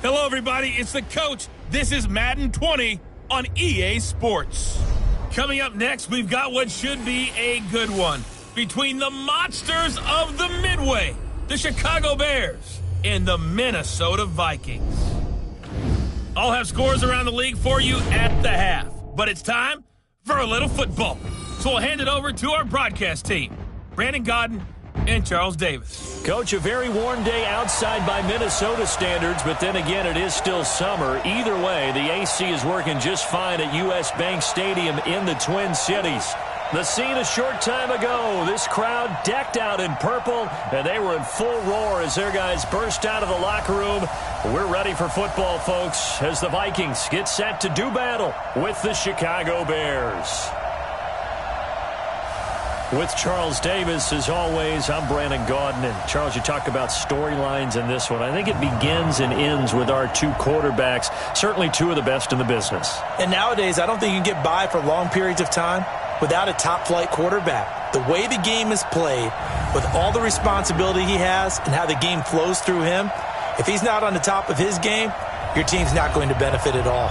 Hello, everybody. It's the coach. This is Madden 20 on EA Sports. Coming up next, we've got what should be a good one between the monsters of the Midway, the Chicago Bears, and the Minnesota Vikings. I'll have scores around the league for you at the half, but it's time for a little football. So we'll hand it over to our broadcast team, Brandon Godden and Charles Davis. Coach, a very warm day outside by Minnesota standards, but then again, it is still summer. Either way, the AC is working just fine at U.S. Bank Stadium in the Twin Cities. The scene a short time ago, this crowd decked out in purple, and they were in full roar as their guys burst out of the locker room. We're ready for football, folks, as the Vikings get set to do battle with the Chicago Bears. With Charles Davis, as always, I'm Brandon Gaudin. And Charles, you talk about storylines in this one. I think it begins and ends with our two quarterbacks, certainly two of the best in the business. And nowadays, I don't think you can get by for long periods of time without a top-flight quarterback. The way the game is played, with all the responsibility he has and how the game flows through him, if he's not on the top of his game, your team's not going to benefit at all.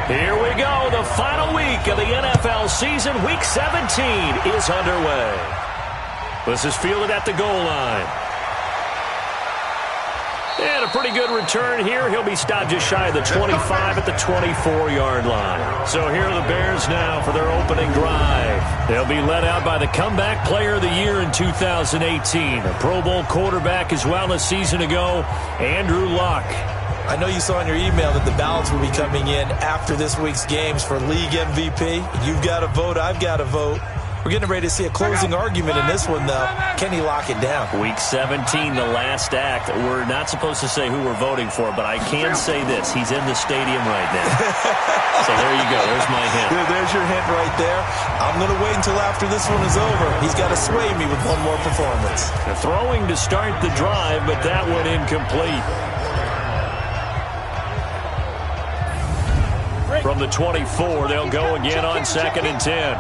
Here we go. The final week of the NFL season. Week 17 is underway. This is fielded at the goal line. And a pretty good return here. He'll be stopped just shy of the 25 at the 24-yard line. So here are the Bears now for their opening drive. They'll be led out by the comeback player of the year in 2018. A Pro Bowl quarterback as well a season ago, Andrew Luck. I know you saw in your email that the ballots will be coming in after this week's games for league MVP. You've got a vote. I've got a vote. We're getting ready to see a closing argument in this one, though. Can he lock it down? Week 17, the last act. We're not supposed to say who we're voting for, but I can say this. He's in the stadium right now. So there you go. There's my hint. There's your hint right there. I'm going to wait until after this one is over. He's got to sway me with one more performance. Throwing to start the drive, but that one incomplete. From the 24, they'll go again on 2nd and 10.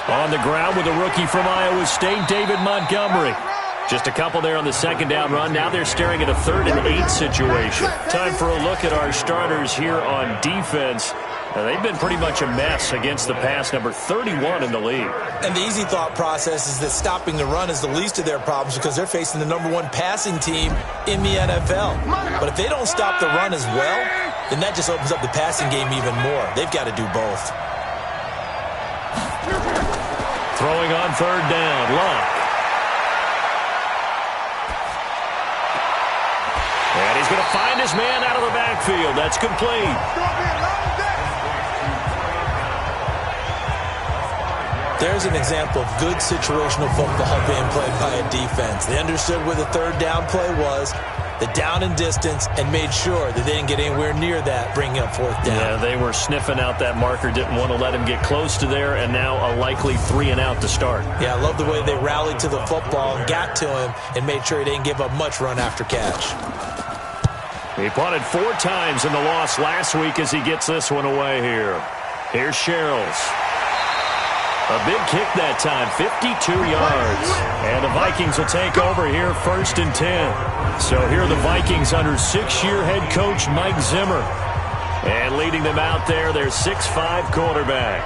On the ground with a rookie from Iowa State, David Montgomery. Just a couple there on the second down run. Now they're staring at a 3rd and 8 situation. Time for a look at our starters here on defense. They've been pretty much a mess against the pass, number 31 in the league. And the easy thought process is that stopping the run is the least of their problems because they're facing the number 1 passing team in the NFL. But if they don't stop the run as well, then that just opens up the passing game even more. They've got to do both. Throwing on 3rd down, Luck. And he's going to find his man out of the backfield. That's complete. There's an example of good situational football being played by a defense. They understood where the 3rd down play was, the down and distance, and made sure that they didn't get anywhere near that, bringing up 4th down. Yeah, they were sniffing out that marker, didn't want to let him get close to there, and now a likely 3 and out to start. Yeah, I love the way they rallied to the football and got to him and made sure he didn't give up much run after catch. He punted 4 times in the loss last week as he gets this one away here. Here's Sherrills. A big kick that time, 52 yards. And the Vikings will take over here 1st and 10. So here are the Vikings under 6-year head coach Mike Zimmer. And leading them out there, their 6'5" quarterback.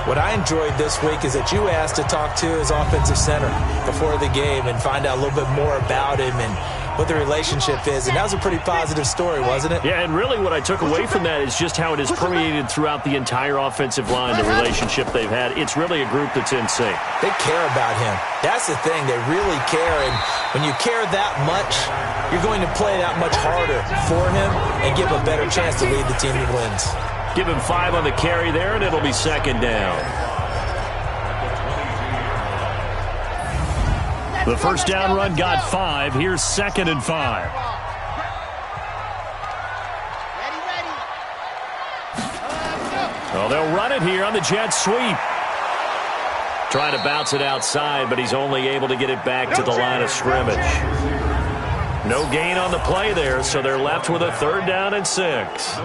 What I enjoyed this week is that you asked to talk to his offensive center before the game and find out a little bit more about him and what the relationship is. And that was a pretty positive story, wasn't it? Yeah, and really what I took away from that is just how it has permeated throughout the entire offensive line, the relationship they've had. It's really a group that's in sync. They care about him. That's the thing. They really care. And when you care that much, you're going to play that much harder for him and give a better chance to lead the team that wins. Give him 5 on the carry there, and it'll be 2nd down. The first down run got 5. Here's 2nd and 5. Well, they'll run it here on the jet sweep. Trying to bounce it outside, but he's only able to get it back to the line of scrimmage. No gain on the play there, so they're left with a 3rd down and 6.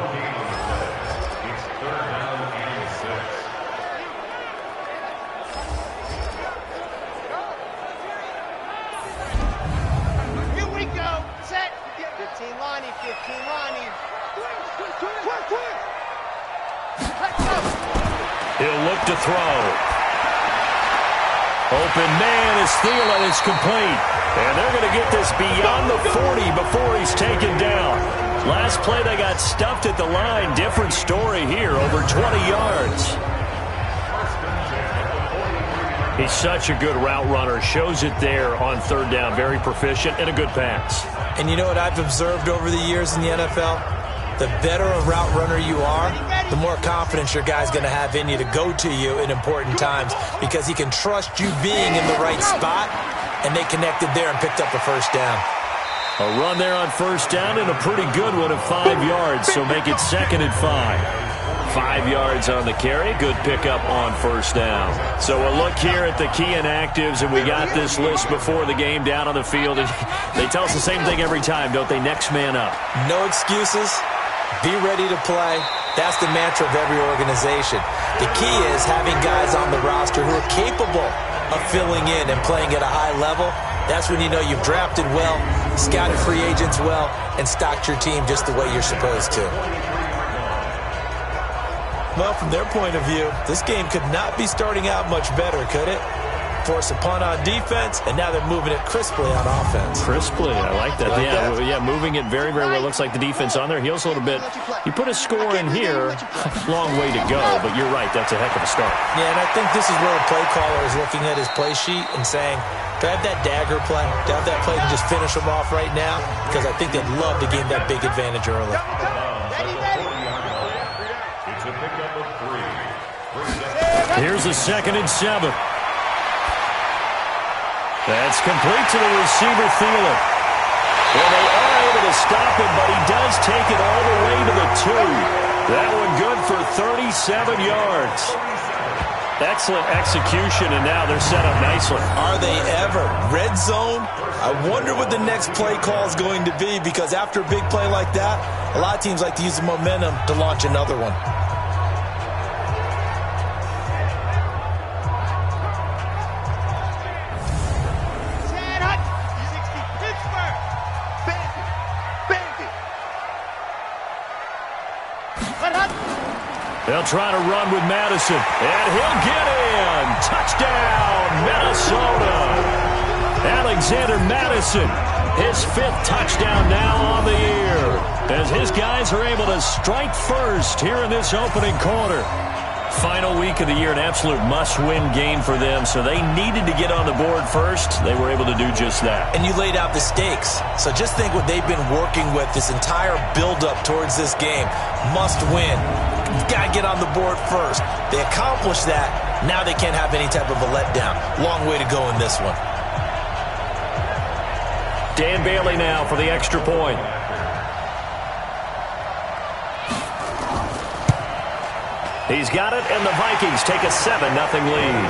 He'll look to throw. Open man is Thielen. It's complete. And they're going to get this beyond the 40 before he's taken down. Last play they got stuffed at the line. Different story here. Over 20 yards. He's such a good route runner. Shows it there on 3rd down. Very proficient and a good pass. And you know what I've observed over the years in the NFL? The better a route runner you are, the more confidence your guy's going to have in you to go to you in important times because he can trust you being in the right spot, and they connected there and picked up a 1st down. A run there on 1st down and a pretty good one of 5 yards, so make it 2nd and 5. 5 yards on the carry. Good pickup on 1st down. So a look here at the key inactives, and we got this list before the game down on the field. They tell us the same thing every time, don't they? Next man up. No excuses. Be ready to play. That's the mantra of every organization. The key is having guys on the roster who are capable of filling in and playing at a high level. That's when you know you've drafted well, scouted free agents well, and stocked your team just the way you're supposed to. Well, from their point of view, this game could not be starting out much better, could it? Force a punt on defense, and now they're moving it crisply on offense. Crisply, I like that. Yeah, moving it very, very well. Looks like the defense on their heels a little bit. You put a score in here, long way to go, but you're right, that's a heck of a start. Yeah, and I think this is where a play caller is looking at his play sheet and saying, do I have that dagger play? Do I have that play to just finish them off right now? Because I think they'd love to gain that big advantage early. Here's a 2nd and 7. That's complete to the receiver, Thielen. Well, they are able to stop him, but he does take it all the way to the 2. That one good for 37 yards. Excellent execution, and now they're set up nicely. Are they ever? Red zone? I wonder what the next play call is going to be, because after a big play like that, a lot of teams like to use the momentum to launch another one. They'll try to run with Madison, and he'll get in. Touchdown, Minnesota. Alexander Madison, his 5th touchdown now on the year, as his guys are able to strike first here in this opening quarter. Final week of the year, an absolute must-win game for them, so they needed to get on the board first. They were able to do just that. And you laid out the stakes. So just think what they've been working with this entire build-up towards this game. Must win. You've got to get on the board first. They accomplished that. Now they can't have any type of a letdown. Long way to go in this one. Dan Bailey now for the extra point. He's got it, and the Vikings take a 7-0 lead.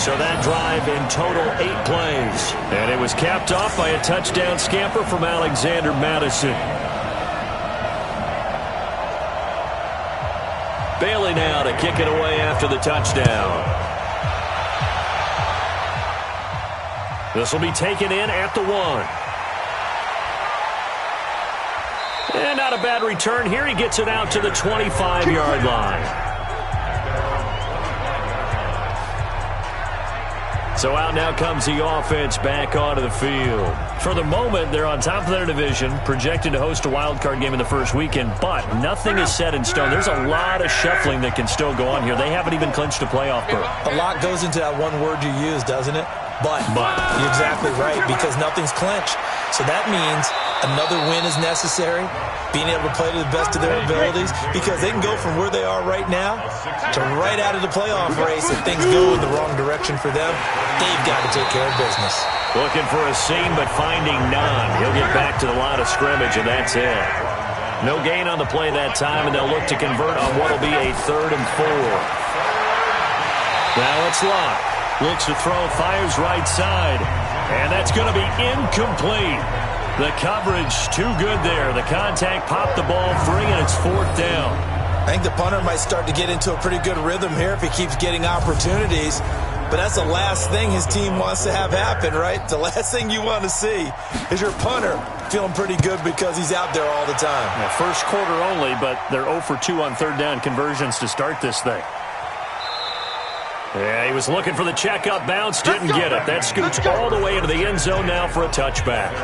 So that drive in total 8 plays. And it was capped off by a touchdown scamper from Alexander Madison. Bailey now to kick it away after the touchdown. This will be taken in at the 1. And not a bad return here. He gets it out to the 25-yard line. So out now comes the offense back onto the field. For the moment, they're on top of their division, projected to host a wild card game in the first weekend, but nothing is set in stone. There's a lot of shuffling that can still go on here. They haven't even clinched a playoff berth. A lot goes into that one word you use, doesn't it? But. You're exactly right, because nothing's clinched. So that means another win is necessary, being able to play to the best of their abilities, because they can go from where they are right now to right out of the playoff race. If things go in the wrong direction for them, they've got to take care of business. Looking for a seam, but finding none. He'll get back to the line of scrimmage, and that's it. No gain on the play that time, and they'll look to convert on what will be a 3rd and 4. Now it's Locke. Looks to throw, fires right side. And that's going to be incomplete. The coverage too good there. The contact popped the ball free, and it's 4th down. I think the punter might start to get into a pretty good rhythm here if he keeps getting opportunities. But that's the last thing his team wants to have happen, right? The last thing you want to see is your punter feeling pretty good because he's out there all the time. Yeah, first quarter only, but they're 0 for 2 on 3rd down conversions to start this thing. Yeah, he was looking for the check-up bounce, didn't get it. That scoots all the way into the end zone now for a touchback.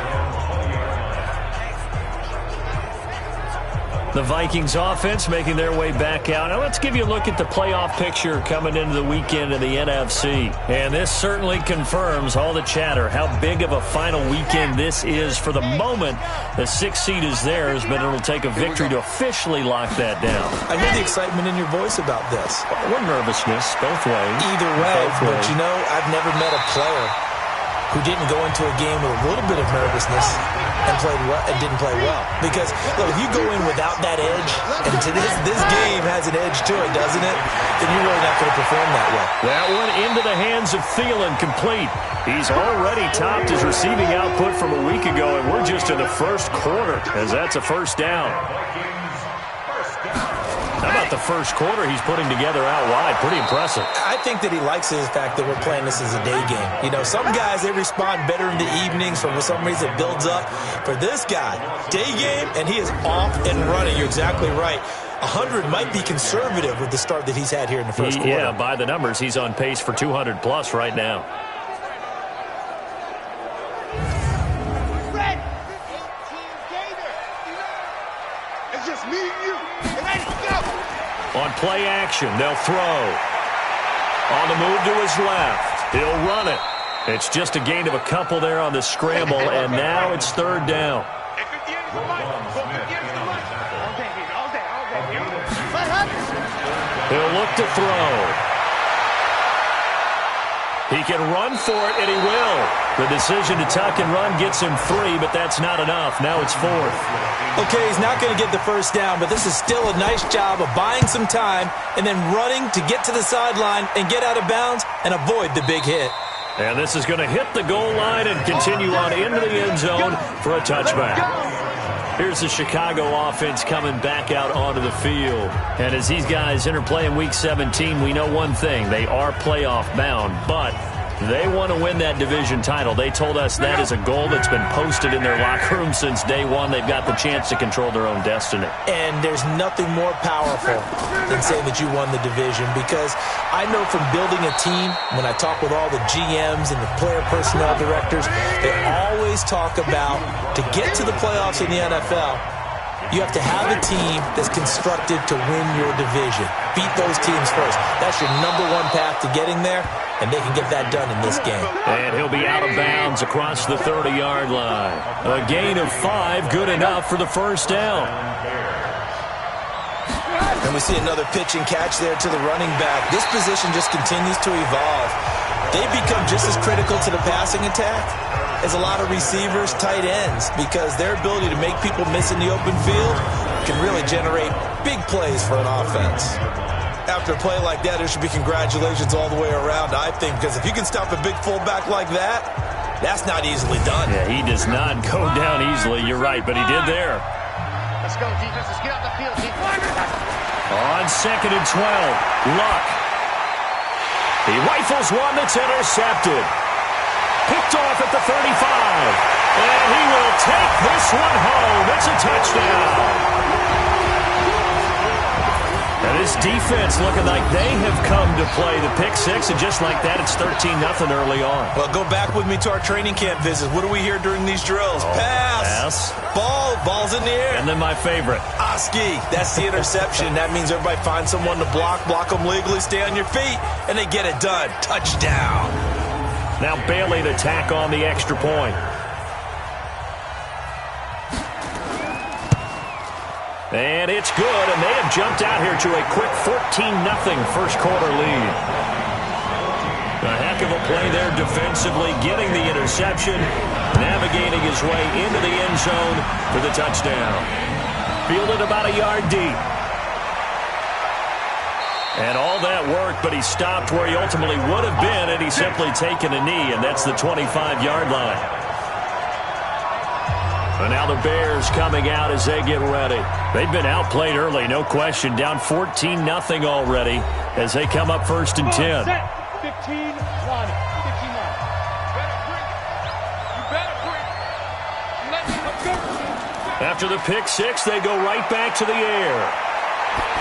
The Vikings offense making their way back out. Now let's give you a look at the playoff picture coming into the weekend in the NFC. And this certainly confirms all the chatter, how big of a final weekend this is. For the moment, the 6th seed is theirs, but it'll take a victory to officially lock that down. I hear the excitement in your voice about this. Or nervousness, both ways. Either way, but you know, I've never met a player who didn't go into a game with a little bit of nervousness and didn't play well. Because, look, if you go in without that edge, and to this game has an edge to it, doesn't it? Then you're really not going to perform that way. That one into the hands of Thielen, complete. He's already topped his receiving output from a week ago, and we're just in the first quarter, as that's a 1st down. How about the first quarter he's putting together out wide? Pretty impressive. I think that he likes the fact that we're playing this as a day game. You know, some guys, they respond better in the evenings. For some reason, it builds up. For this guy, day game, and he is off and running. You're exactly right. 100 might be conservative with the start that he's had here in the first quarter. Yeah, by the numbers, he's on pace for 200-plus right now. On play action, they'll throw. On the move to his left. He'll run it. It's just a gain of a couple there on the scramble, and now it's 3rd down. He'll look to throw. He can run for it, and he will. The decision to tuck and run gets him 3, but that's not enough. Now it's 4th. Okay, he's not going to get the first down, but this is still a nice job of buying some time and then running to get to the sideline and get out of bounds and avoid the big hit. And this is going to hit the goal line and continue on into the end zone for a touchback. Here's the Chicago offense coming back out onto the field. And as these guys interplay in Week 17, we know one thing. They are playoff bound, but they want to win that division title. They told us that is a goal that's been posted in their locker room since day one. They've got the chance to control their own destiny. And there's nothing more powerful than saying that you won the division, because I know from building a team, when I talk with all the GMs and the player personnel directors, they always talk about, to get to the playoffs in the NFL, you have to have a team that's constructed to win your division. Beat those teams first. That's your #1 path to getting there, and they can get that done in this game. And he'll be out of bounds across the 30-yard line. A gain of 5, good enough for the first down. And we see another pitch and catch there to the running back. This position just continues to evolve. They become just as critical to the passing attack as a lot of receivers, tight ends, because their ability to make people miss in the open field can really generate big plays for an offense. After a play like that, there should be congratulations all the way around, I think, because if you can stop a big fullback like that, that's not easily done. Yeah, he does not go down easily. You're right, but he did there. Let's go, defense. Let's get out the field. On 2nd and 12, Luck. He rifles one that's intercepted. Picked off at the 35. And he will take this one home. It's a touchdown. And this defense looking like they have come to play the pick six, and just like that, it's 13-0 early on. Well, go back with me to our training camp visits. What do we hear during these drills? Pass. Ball's in the air. And then my favorite. Oski. That's the interception. That means everybody finds someone to block them legally, stay on your feet, and they get it done. Touchdown. Now Bailey to tack on the extra point. And it's good, and they have jumped out here to a quick 14-0 first quarter lead. A heck of a play there defensively, getting the interception, navigating his way into the end zone for the touchdown. Fielded about a yard deep. And all that work, but he stopped where he ultimately would have been, and he's simply taken a knee, and that's the 25-yard line. And now the Bears coming out as they get ready. They've been outplayed early, no question. Down 14-0 already as they come up 1st and 10. 15-1. After the pick six, they go right back to the air.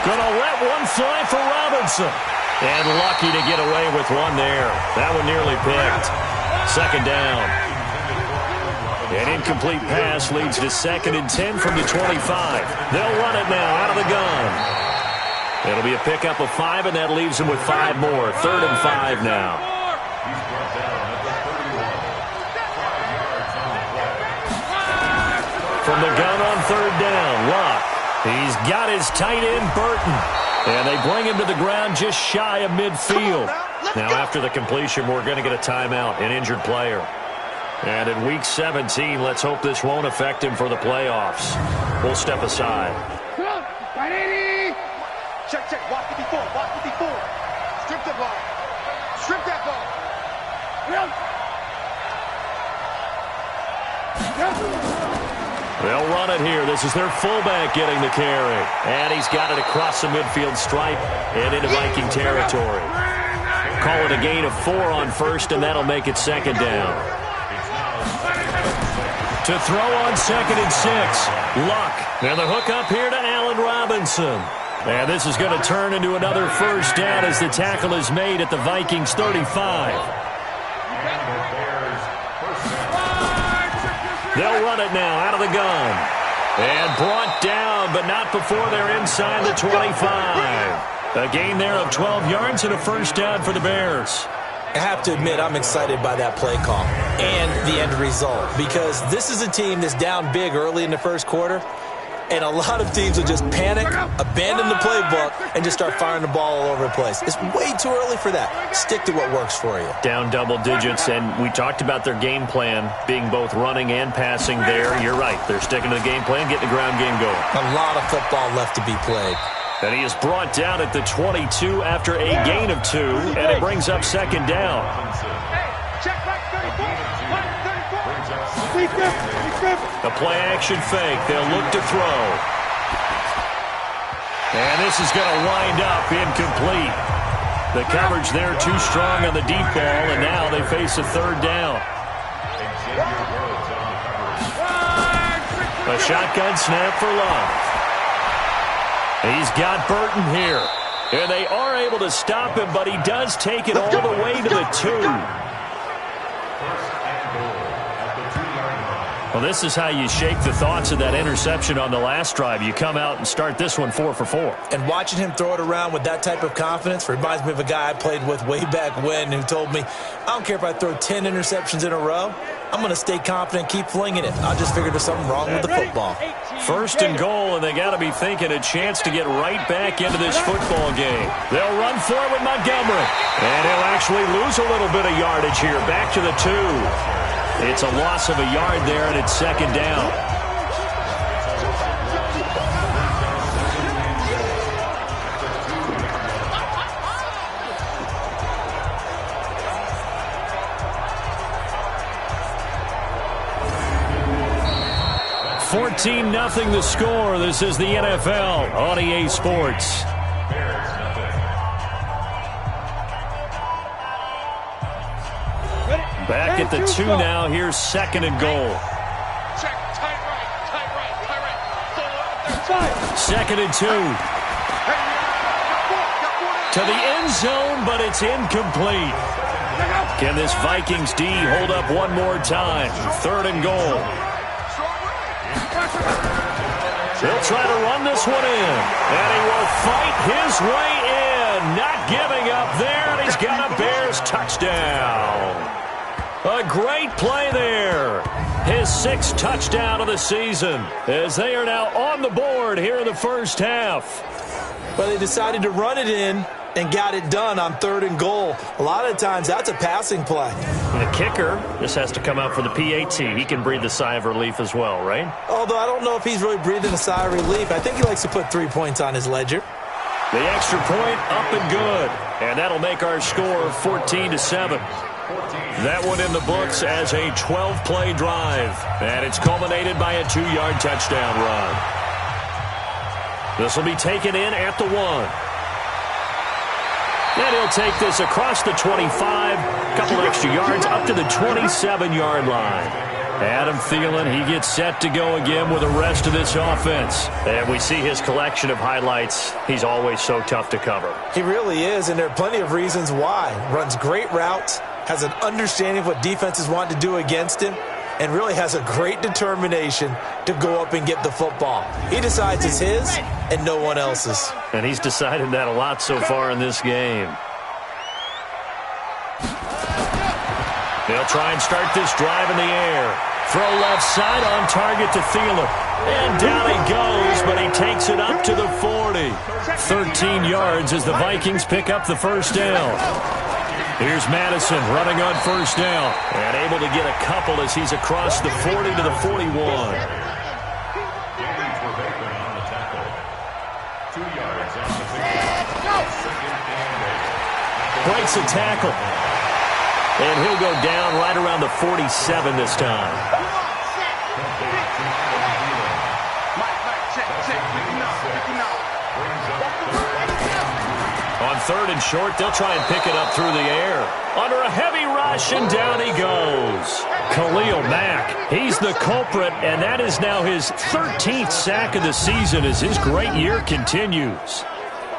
Gonna let one fly for Robinson. And lucky to get away with one there. That one nearly picked. 2nd down. An incomplete pass leads to 2nd and 10 from the 25. They'll run it now out of the gun. It'll be a pickup of 5, and that leaves them with 5 more. 3rd and 5 now. From the gun on 3rd down, Luck. He's got his tight end, Burton. And they bring him to the ground just shy of midfield. Now, after the completion, we're going to get a timeout, an injured player. And in Week 17, let's hope this won't affect him for the playoffs. We'll step aside. Check, check. Watch 54. Watch 54. Strip the ball. Strip that ball. They'll run it here. This is their fullback getting the carry. And he's got it across the midfield stripe and into Viking territory. Call it a gain of 4 on 1st, and that'll make it 2nd down. To throw on 2nd and 6. Luck. And the hook up here to Allen Robinson. And this is going to turn into another 1st down as the tackle is made at the Vikings 35. They'll run it now out of the gun. And brought down, but not before they're inside the 25. A gain there of 12 yards and a 1st down for the Bears. I have to admit, I'm excited by that play call and the end result, because this is a team that's down big early in the 1st quarter, and a lot of teams will just panic, abandon the playbook, and just start firing the ball all over the place. It's way too early for that. Stick to what works for you. Down double digits, and we talked about their game plan being both running and passing there. You're right. They're sticking to the game plan, getting the ground game going. A lot of football left to be played. And he is brought down at the 22 after a gain of 2, and it brings up 2nd down. Check back 34. The play-action fake. They'll look to throw. And this is going to wind up incomplete. The coverage there too strong on the deep ball, and now they face a 3rd down. A shotgun snap for Love. He's got Burton here. And they are able to stop him, but he does take it all the way to the 2. Well, this is how you shake the thoughts of that interception on the last drive. You come out and start this one 4 for 4. And watching him throw it around with that type of confidence reminds me of a guy I played with way back when who told me, I don't care if I throw 10 interceptions in a row. I'm going to stay confident, keep flinging it. I just figured there's something wrong with the football. 1st and goal, and they got to be thinking a chance to get right back into this football game. They'll run for it with Montgomery. And he'll actually lose a little bit of yardage here. Back to the 2. It's a loss of a yard there, and it's 2nd down. $14-0 the score. This is the NFL on EA Sports. Back at the 2 now. Here's 2nd and goal. Check, tight right. 2nd and 2. To the end zone, but it's incomplete. Can this Vikings D hold up one more time? 3rd and goal. He'll try to run this one in. And he will fight his way in. Not giving up there, and he's got a Bears touchdown. A great play there. His 6th touchdown of the season as they are now on the board here in the 1st half. Well, they decided to run it in, and got it done on 3rd and goal. A lot of times that's a passing play. And the kicker just has to come out for the PAT. He can breathe a sigh of relief as well, right? Although I don't know if he's really breathing a sigh of relief. I think he likes to put 3 points on his ledger. The extra point up and good. And that'll make our score 14-7. That one in the books as a 12-play drive. And it's culminated by a 2-yard touchdown run. This will be taken in at the 1. And he'll take this across the 25. A couple extra yards up to the 27-yard line. Adam Thielen, he gets set to go again with the rest of this offense. And we see his collection of highlights. He's always so tough to cover. He really is, and there are plenty of reasons why. Runs great routes, has an understanding of what defenses want to do against him, and really has a great determination to go up and get the football. He decides it's his and no one else's. And he's decided that a lot so far in this game. They'll try and start this drive in the air. Throw left side on target to Thielen. And down he goes, but he takes it up to the 40. 13 yards as the Vikings pick up the first down. Here's Madison running on first down. And able to get a couple as he's across the 40 to the 41. Breaks a tackle. And he'll go down right around the 47 this time. On 3rd and short, they'll try and pick it up through the air. Under a heavy rush, and down he goes. Khalil Mack, he's the culprit, and that is now his 13th sack of the season as his great year continues.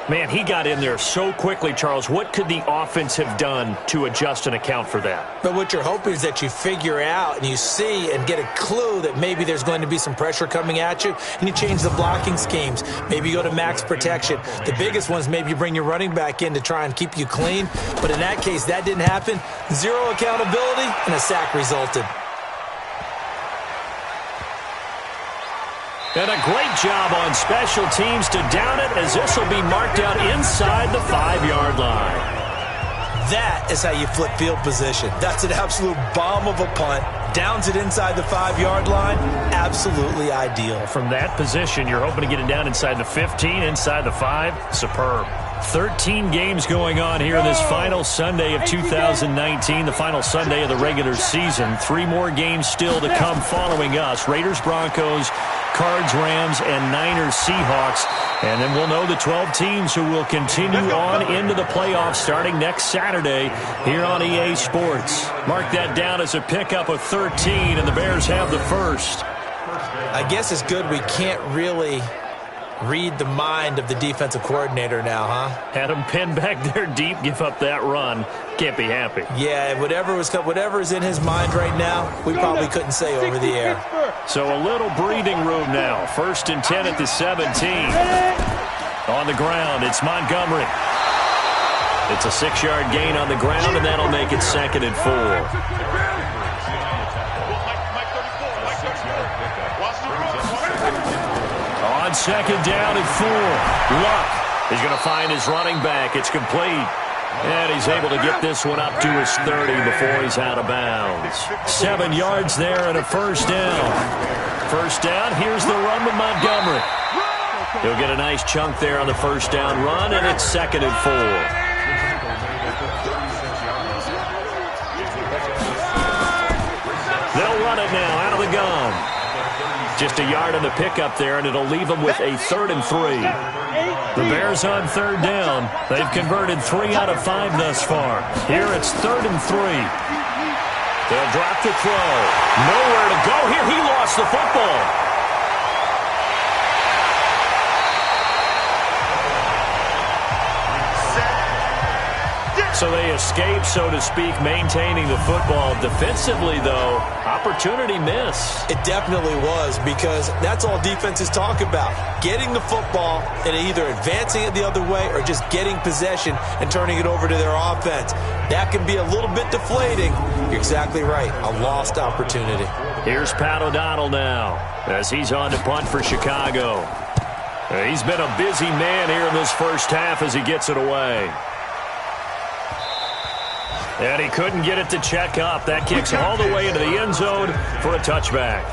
Man, he got in there so quickly, Charles. What could the offense have done to adjust and account for that? But what you're hoping is that you figure out and you see and get a clue that maybe there's going to be some pressure coming at you, and you change the blocking schemes. Maybe you go to max protection. The biggest one is maybe you bring your running back in to try and keep you clean. But in that case, that didn't happen. 0 accountability, and a sack resulted. And a great job on special teams to down it as this will be marked out inside the 5-yard line. That is how you flip field position. That's an absolute bomb of a punt. Downs it inside the 5-yard line. Absolutely ideal. From that position, you're hoping to get it down inside the 15, inside the 5. Superb. 13 games going on here this final Sunday of 2019, the final Sunday of the regular season. 3 more games still to come following us. Raiders, Broncos, Cards, Rams, and Niners, Seahawks. And then we'll know the 12 teams who will continue on into the playoffs starting next Saturday here on EA Sports. Mark that down as a pickup of 13, and the Bears have the first. I guess it's good we can't really read the mind of the defensive coordinator now, huh? Had him pinned back there deep, give up that run. Can't be happy. Yeah, whatever is in his mind right now, we probably couldn't say over the air. So a little breathing room now. 1st and 10 at the 17. On the ground, it's Montgomery. It's a 6-yard gain on the ground, and that'll make it 2nd and 4. On 2nd down and 4. Luck is going to find his running back. It's complete. And he's able to get this one up to his 30 before he's out of bounds. 7 yards there and a first down. First down, here's the run with Montgomery. He'll get a nice chunk there on the first down run, and it's 2nd and 4. They'll run it now out of the gun. Just a yard on the pickup there, and it'll leave them with a 3rd and 3. The Bears on 3rd down. They've converted 3 out of 5 thus far. Here it's 3rd and 3. They'll drop the throw. Nowhere to go here. He lost the football. So they escape, so to speak, maintaining the football. Defensively, though, opportunity miss. It definitely was, because that's all defenses talk about. Getting the football and either advancing it the other way or just getting possession and turning it over to their offense. That can be a little bit deflating. You're exactly right. A lost opportunity. Here's Pat O'Donnell now as he's on to punt for Chicago. He's been a busy man here in this first half as he gets it away. And he couldn't get it to check up. That kicks all the way into the end zone for a touchback.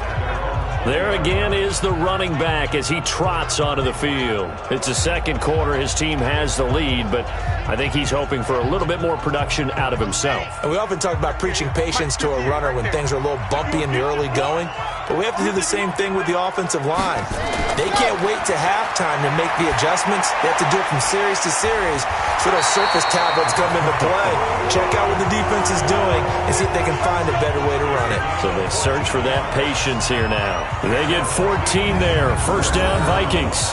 There again is the running back as he trots onto the field. It's the second quarter. His team has the lead, but I think he's hoping for a little bit more production out of himself. And we often talk about preaching patience to a runner when things are a little bumpy in the early going, but we have to do the same thing with the offensive line. They can't wait to halftime to make the adjustments. They have to do it from series to series, so those surface tablets come into play. Check out what the defense is doing and see if they can find a better way to run it. So they search for that patience here now. They get 14 there. First down, Vikings.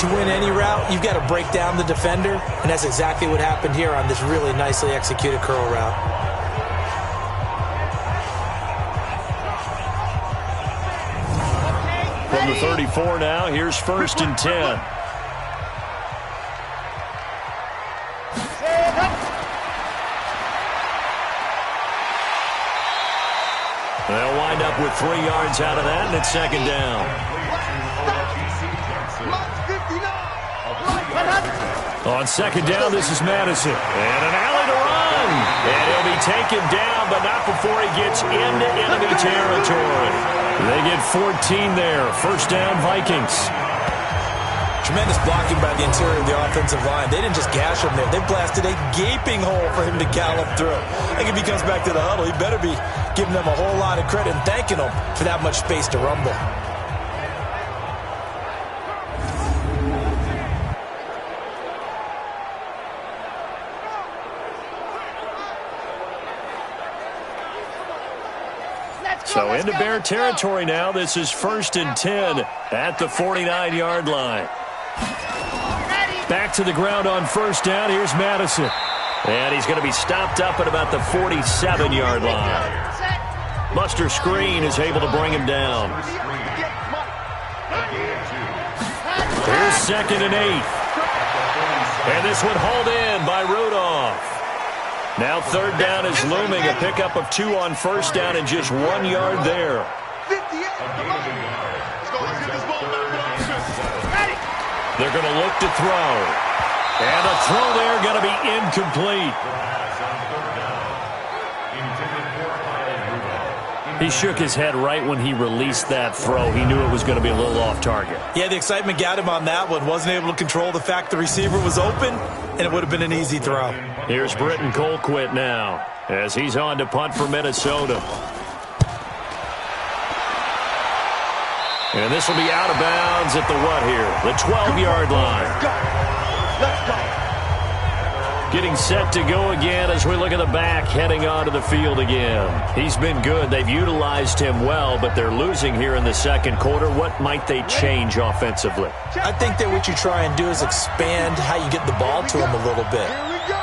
To win any route, you've got to break down the defender, and that's exactly what happened here on this really nicely executed curl route. From the 34 now, here's first and 10. They'll wind up with 3 yards out of that, and it's second down. On second down, this is Madison. And an alley to run. And he'll be taken down, but not before he gets into enemy territory. They get 14 there. First down, Vikings. Tremendous blocking by the interior of the offensive line. They didn't just gash him there. They blasted a gaping hole for him to gallop through. I think if he comes back to the huddle, he better be giving them a whole lot of credit and thanking them for that much space to rumble. So into Bear territory now. This is first and 10 at the 49-yard line. Back to the ground on first down. Here's Madison. And he's going to be stopped up at about the 47-yard line. Buster Screen is able to bring him down. Here's second and 8. And this one hauled in by Rudolph. Now third down is looming. A pickup of 2 on first down and just 1 yard there. They're going to look to throw. And a throw there going to be incomplete. He shook his head right when he released that throw. He knew it was going to be a little off target. Yeah, the excitement got him on that one. Wasn't able to control the fact the receiver was open, and it would have been an easy throw. Here's Britton Colquitt now as he's on to punt for Minnesota. And this will be out of bounds at the what here? The 12-yard line. Let's go. Getting set to go again as we look at the back heading onto the field again. He's been good. They've utilized him well, but they're losing here in the second quarter. What might they change offensively? I think that what you try and do is expand how you get the ball to him a little bit.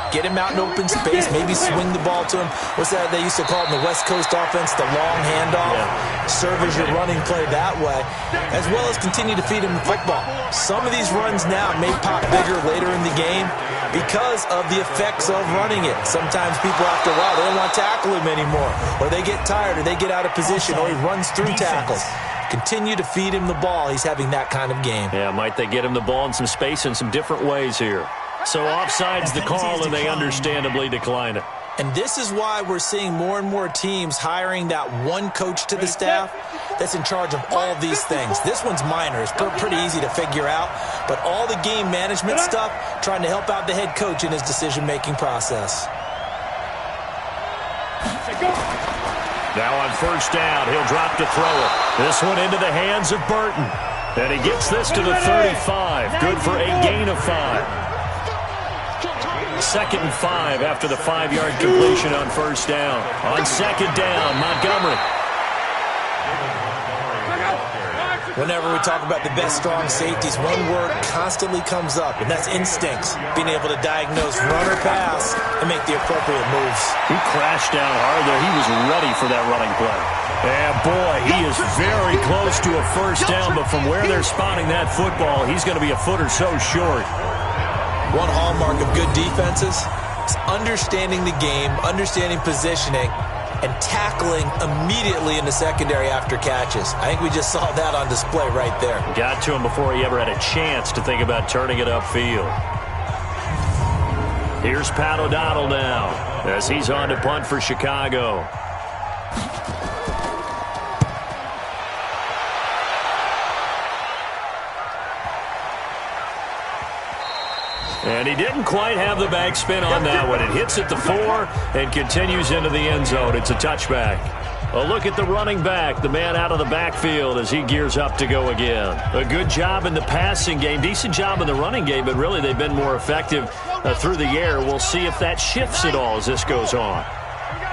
Get him out in open space, maybe swing the ball to him. What's that they used to call it in the West Coast offense, the long handoff? Yeah. Serve as your running play that way, as well as continue to feed him the football. Some of these runs now may pop bigger later in the game because of the effects of running it. Sometimes people after a while, they don't want to tackle him anymore, or they get tired, or they get out of position, or he runs through tackles. Continue to feed him the ball. He's having that kind of game. Yeah, might they get him the ball in some space in some different ways here? So offside's the call, and they understandably decline it. And this is why we're seeing more and more teams hiring that one coach to the staff that's in charge of all these things. This one's minor. It's pretty easy to figure out. But all the game management stuff, trying to help out the head coach in his decision-making process. Now on first down, he'll drop to throw it. This one into the hands of Burton. And he gets this to the 35. Good for a gain of 5. Second and 5 after the 5-yard completion on first down. On second down, Montgomery. Whenever we talk about the best strong safeties, one word constantly comes up, and that's instincts. Being able to diagnose run or pass and make the appropriate moves. He crashed down hard there. He was ready for that running play. And boy, he is very close to a first down, but from where they're spotting that football, he's going to be a foot or so short. One hallmark of good defenses is understanding the game, understanding positioning, and tackling immediately in the secondary after catches. I think we just saw that on display right there. Got to him before he ever had a chance to think about turning it upfield. Here's Pat O'Donnell now as he's on to punt for Chicago. And he didn't quite have the backspin on that one. It hits at the 4 and continues into the end zone. It's a touchback. A look at the running back, the man out of the backfield as he gears up to go again. A good job in the passing game, decent job in the running game, but really they've been more effective through the air. We'll see if that shifts at all as this goes on.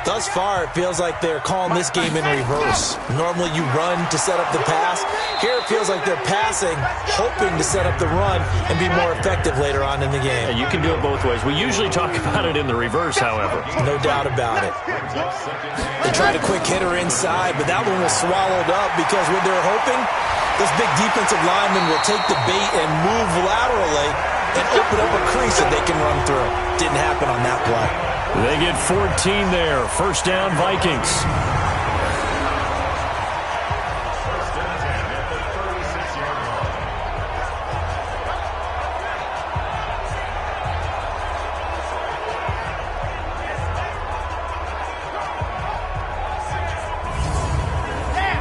Thus far, it feels like they're calling this game in reverse. Normally you run to set up the pass. Here it feels like they're passing, hoping to set up the run and be more effective later on in the game. Yeah, you can do it both ways. We usually talk about it in the reverse, however. No doubt about it. They tried a quick hitter inside, but that one was swallowed up because when they're hoping, those big defensive linemen will take the bait and move laterally and open up a crease that they can run through. Didn't happen on that play. They get 14 there. First down, Vikings.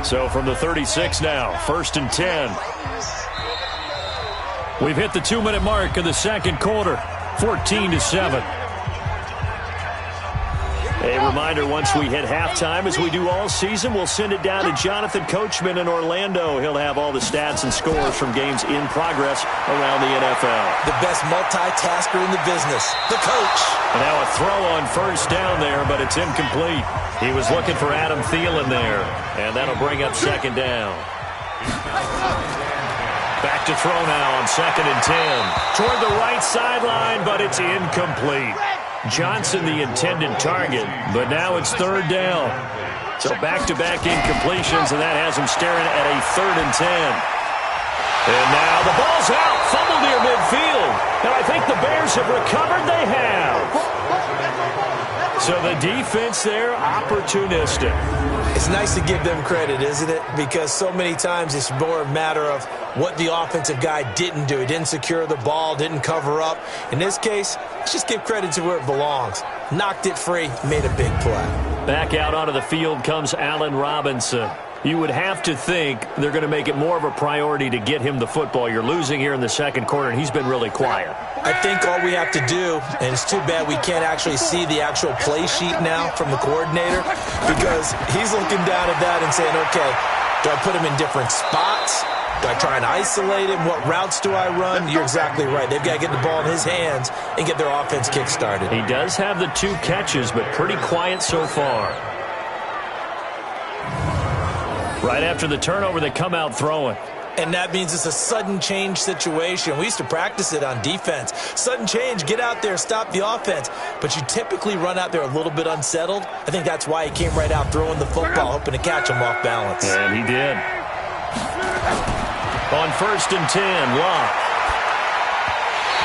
So from the 36 now, first and 10. We've hit the 2-minute mark of the second quarter, 14-7. A reminder, once we hit halftime, as we do all season, we'll send it down to Jonathan Coachman in Orlando. He'll have all the stats and scores from games in progress around the NFL. The best multitasker in the business, the coach. And now a throw on first down there, but it's incomplete. He was looking for Adam Thielen there, and that'll bring up second down. Back to throw now on second and 10. Toward the right sideline, but it's incomplete. Johnson the intended target, but now it's third down. So back-to-back incompletions, and that has him staring at a third and 10. And now the ball's out, fumbled near midfield. And I think the Bears have recovered. They have. So the defense there, opportunistic. It's nice to give them credit, isn't it? Because so many times it's more a matter of what the offensive guy didn't do. He didn't secure the ball, didn't cover up. In this case, let's just give credit to where it belongs. Knocked it free, made a big play. Back out onto the field comes Allen Robinson. You would have to think they're going to make it more of a priority to get him the football. You're losing here in the second quarter, and he's been really quiet. I think all we have to do, and it's too bad we can't actually see the actual play sheet now from the coordinator, because he's looking down at that and saying, okay, do I put him in different spots? Do I try and isolate him? What routes do I run? You're exactly right. They've got to get the ball in his hands and get their offense kick-started. He does have the 2 catches, but pretty quiet so far. Right after the turnover, they come out throwing. And that means it's a sudden change situation. We used to practice it on defense. Sudden change, get out there, stop the offense. But you typically run out there a little bit unsettled. I think that's why he came right out throwing the football, hoping to catch him off balance. And he did. On first and 10, Locke.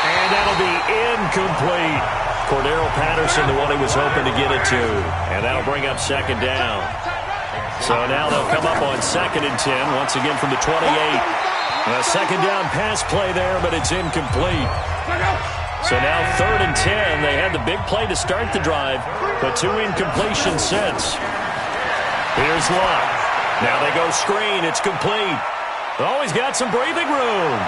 And that'll be incomplete. Cordero Patterson, the one he was hoping to get it to. And that'll bring up second down. So now they'll come up on second and 10, once again from the 28. A second down pass play there, but it's incomplete. So now third and 10. They had the big play to start the drive, but 2 incompletions since. Here's Locke. Now they go screen. It's complete. Oh, he's got some breathing room.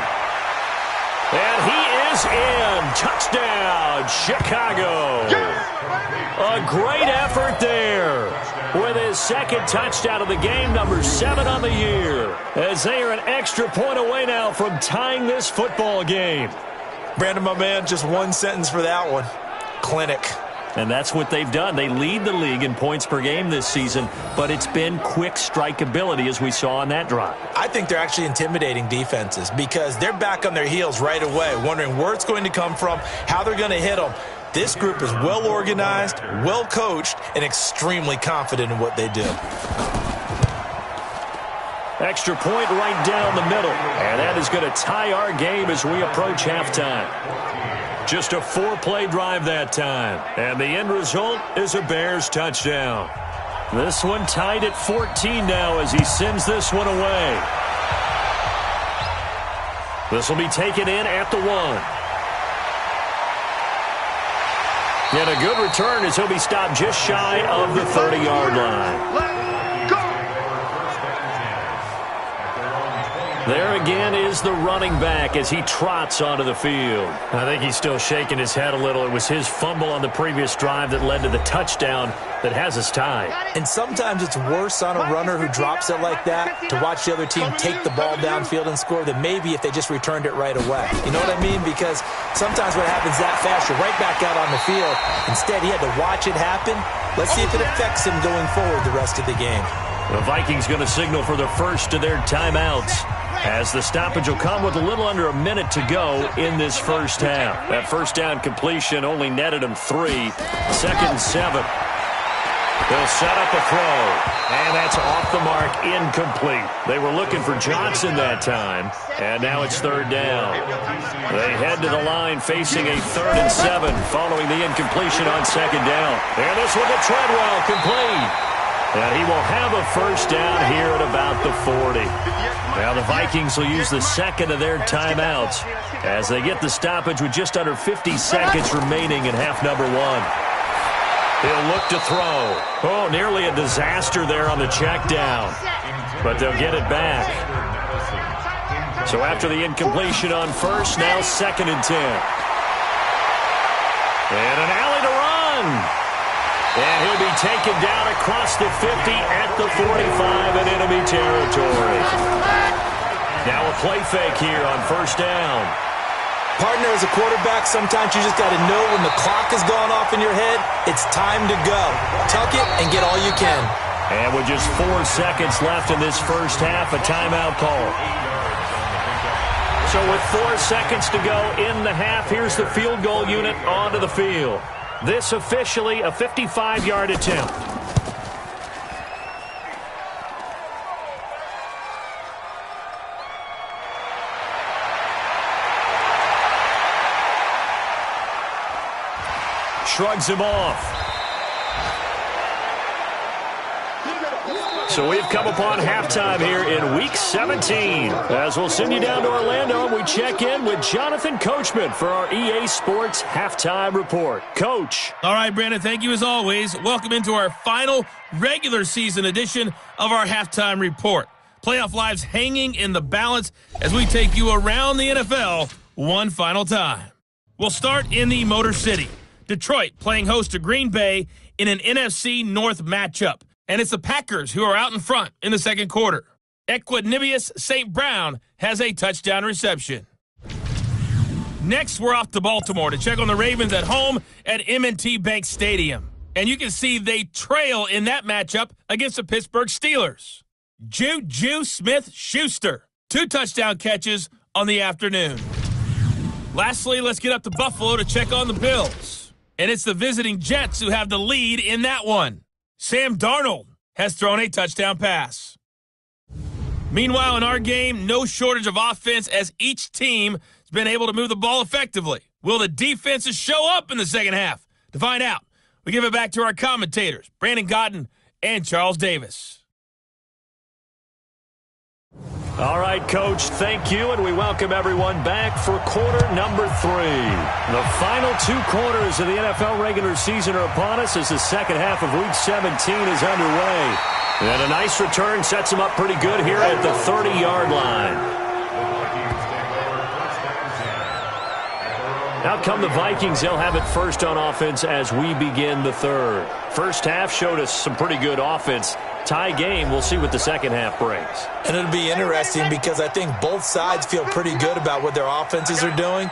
And he is in. Touchdown, Chicago. A great effort there with his second touchdown of the game, number 7 on the year, as they are an extra point away now from tying this football game. Brandon, my man, just one sentence for that one. Clinic. And that's what they've done. They lead the league in points per game this season, but it's been quick strike ability as we saw on that drive. I think they're actually intimidating defenses because they're back on their heels right away, wondering where it's going to come from, how they're going to hit them. This group is well organized, well coached, and extremely confident in what they do. Extra point right down the middle, and that is going to tie our game as we approach halftime. Just a 4-play drive that time, and the end result is a Bears touchdown. This one tied at 14 now as he sends this one away. This will be taken in at the 1. And a good return as he'll be stopped just shy of the 30-yard line. There again is the running back as he trots onto the field. I think he's still shaking his head a little. It was his fumble on the previous drive that led to the touchdown that has us tied. And sometimes it's worse on a runner who drops it like that to watch the other team take the ball downfield and score than maybe if they just returned it right away. You know what I mean? Because sometimes what happens that fast, you're right back out on the field. Instead, he had to watch it happen. Let's see if it affects him going forward the rest of the game. The Vikings going to signal for the first of their timeouts, as the stoppage will come with a little under a minute to go in this first half. That first down completion only netted him 3. 2nd and 7. They'll set up a throw, and that's off the mark, incomplete. They were looking for Johnson that time, and now it's 3rd down. They head to the line facing a 3rd and 7 following the incompletion on 2nd down. And this one to Treadwell, complete. And he will have a first down here at about the 40. Now the Vikings will use the second of their timeouts as they get the stoppage with just under 50 seconds remaining in half number 1. He'll look to throw. Oh, nearly a disaster there on the check down. But they'll get it back. So after the incompletion on first, now 2nd and 10. And an alley to run. And he'll be taken down across the 50 at the 45 in enemy territory. Now a play fake here on first down. Partner, as a quarterback, sometimes you just got to know when the clock has gone off in your head, it's time to go. Tuck it and get all you can. And with just 4 seconds left in this first half, a timeout call. So with 4 seconds to go in the half, here's the field goal unit onto the field. This officially a 55-yard attempt. Shrugs him off. So we've come upon halftime here in Week 17. As we'll send you down to Orlando, and we check in with Jonathan Coachman for our EA Sports Halftime Report. Coach. All right, Brandon, thank you as always. Welcome into our final regular season edition of our Halftime Report. Playoff lives hanging in the balance as we take you around the NFL one final time. We'll start in the Motor City. Detroit playing host to Green Bay in an NFC North matchup. And it's the Packers who are out in front in the second quarter. Equanimeous St. Brown has a touchdown reception. Next, we're off to Baltimore to check on the Ravens at home at M&T Bank Stadium. And you can see they trail in that matchup against the Pittsburgh Steelers. Juju Smith-Schuster, 2 touchdown catches on the afternoon. Lastly, let's get up to Buffalo to check on the Bills. And it's the visiting Jets who have the lead in that one. Sam Darnold has thrown a touchdown pass. Meanwhile, in our game, no shortage of offense as each team has been able to move the ball effectively. Will the defenses show up in the second half? To find out, we give it back to our commentators, Brandon Cotton and Charles Davis. All right, Coach, thank you, and we welcome everyone back for quarter number 3. The final 2 quarters of the NFL regular season are upon us as the second half of Week 17 is underway. And a nice return sets them up pretty good here at the 30-yard line. Out come the Vikings. They'll have it first on offense as we begin the third. First half showed us some pretty good offense. Tie game. We'll see what the second half brings. And it'll be interesting because I think both sides feel pretty good about what their offenses are doing.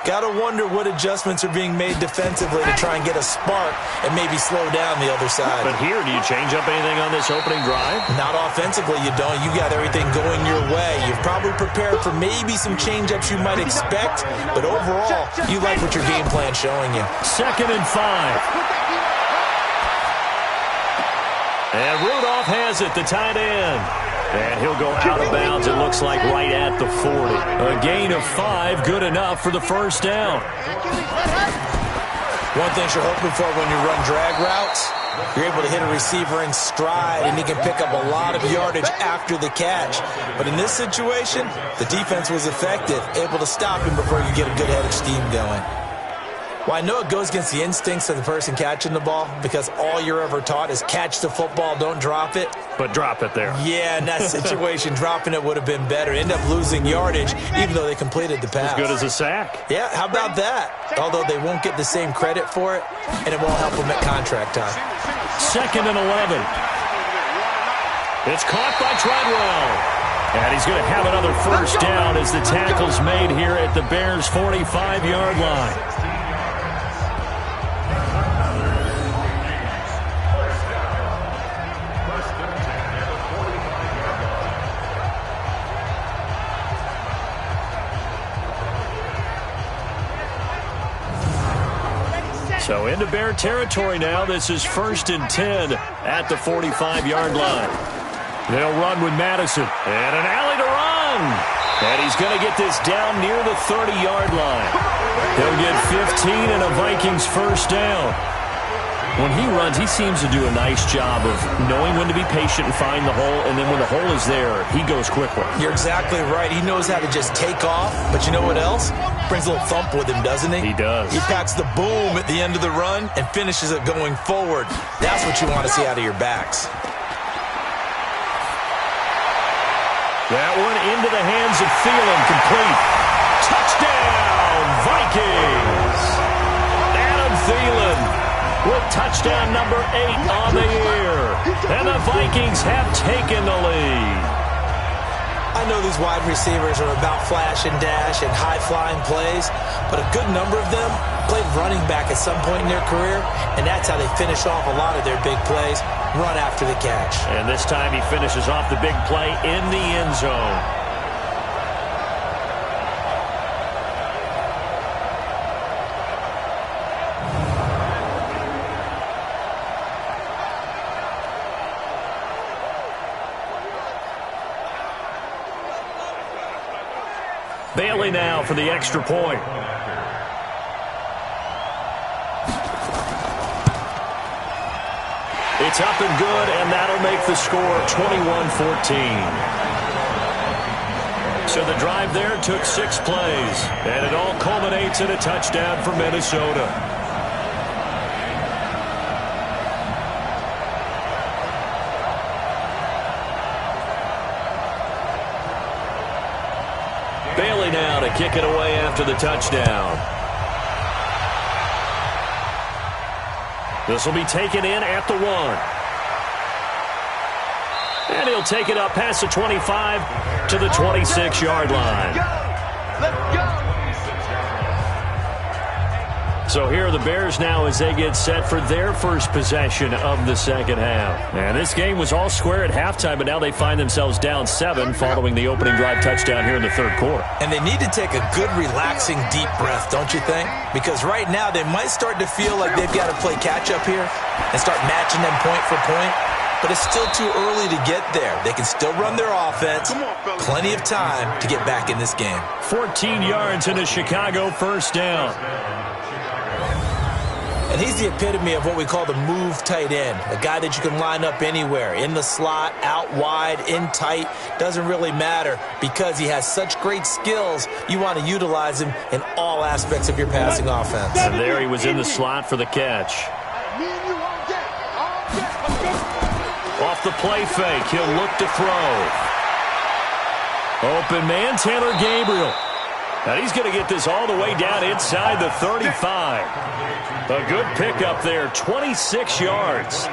Got to wonder what adjustments are being made defensively to try and get a spark and maybe slow down the other side. But here, do you change up anything on this opening drive? Not offensively, you don't. You got everything going your way. You've probably prepared for maybe some change-ups you might expect, but overall, you like what your game plan's showing you. 2nd and 5. And Rudolph has it, the tight end. And he'll go out of bounds, it looks like right at the 40. A gain of 5, good enough for the first down. One thing you're hoping for when you run drag routes You're able to hit a receiver in stride, and he can pick up a lot of yardage after the catch. But in this situation, the defense was effective, able to stop him before you get a good head of steam going. Well, I know it goes against the instincts of the person catching the ball because all you're ever taught is catch the football, don't drop it. But drop it there. Yeah, in that situation, dropping it would have been better. End up losing yardage, even though they completed the pass. As good as a sack. Yeah, how about that? Although they won't get the same credit for it, and it won't help them at contract time. 2nd and 11. It's caught by Treadwell. And he's going to have another first down as the tackle's made here at the Bears' 45-yard line. So into Bear territory now. This is 1st and 10 at the 45-yard line. They'll run with Madison. And an alley to run. And he's going to get this down near the 30-yard line. He'll get 15 and a Vikings first down. When he runs, he seems to do a nice job of knowing when to be patient and find the hole, and then when the hole is there, he goes quickly. You're exactly right. He knows how to just take off, but you know what else? Brings a little thump with him, doesn't he? He does. He packs the boom at the end of the run and finishes it going forward. That's what you want to see out of your backs. That one into the hands of Thielen, complete. Touchdown, Vikings! Adam Thielen with touchdown number 8 on the year. And the Vikings have taken the lead. I know these wide receivers are about flash and dash and high-flying plays, but a good number of them played running back at some point in their career, and that's how they finish off a lot of their big plays, run after the catch. And this time he finishes off the big play in the end zone. Bailey now for the extra point. It's up and good, and that'll make the score 21-14. So the drive there took 6 plays, and it all culminates in a touchdown for Minnesota. Bailey now to kick it away after the touchdown. This will be taken in at the 1. And he'll take it up past the 25 to the 26-yard line. Let's go. So here are the Bears now as they get set for their first possession of the second half. And this game was all square at halftime, but now they find themselves down 7 following the opening drive touchdown here in the third quarter. And they need to take a good, relaxing, deep breath, don't you think? Because right now they might start to feel like they've got to play catch-up here and start matching them point for point. But it's still too early to get there. They can still run their offense. Plenty of time to get back in this game. 14 yards and a Chicago first down. And he's the epitome of what we call the move tight end, a guy that you can line up anywhere, in the slot, out wide, in tight, doesn't really matter because he has such great skills. You want to utilize him in all aspects of your passing offense. And there he was in the slot for the catch. Off the play fake, he'll look to throw. Open man, Taylor Gabriel. And he's going to get this all the way down inside the 35. A good pickup there, 26 yards.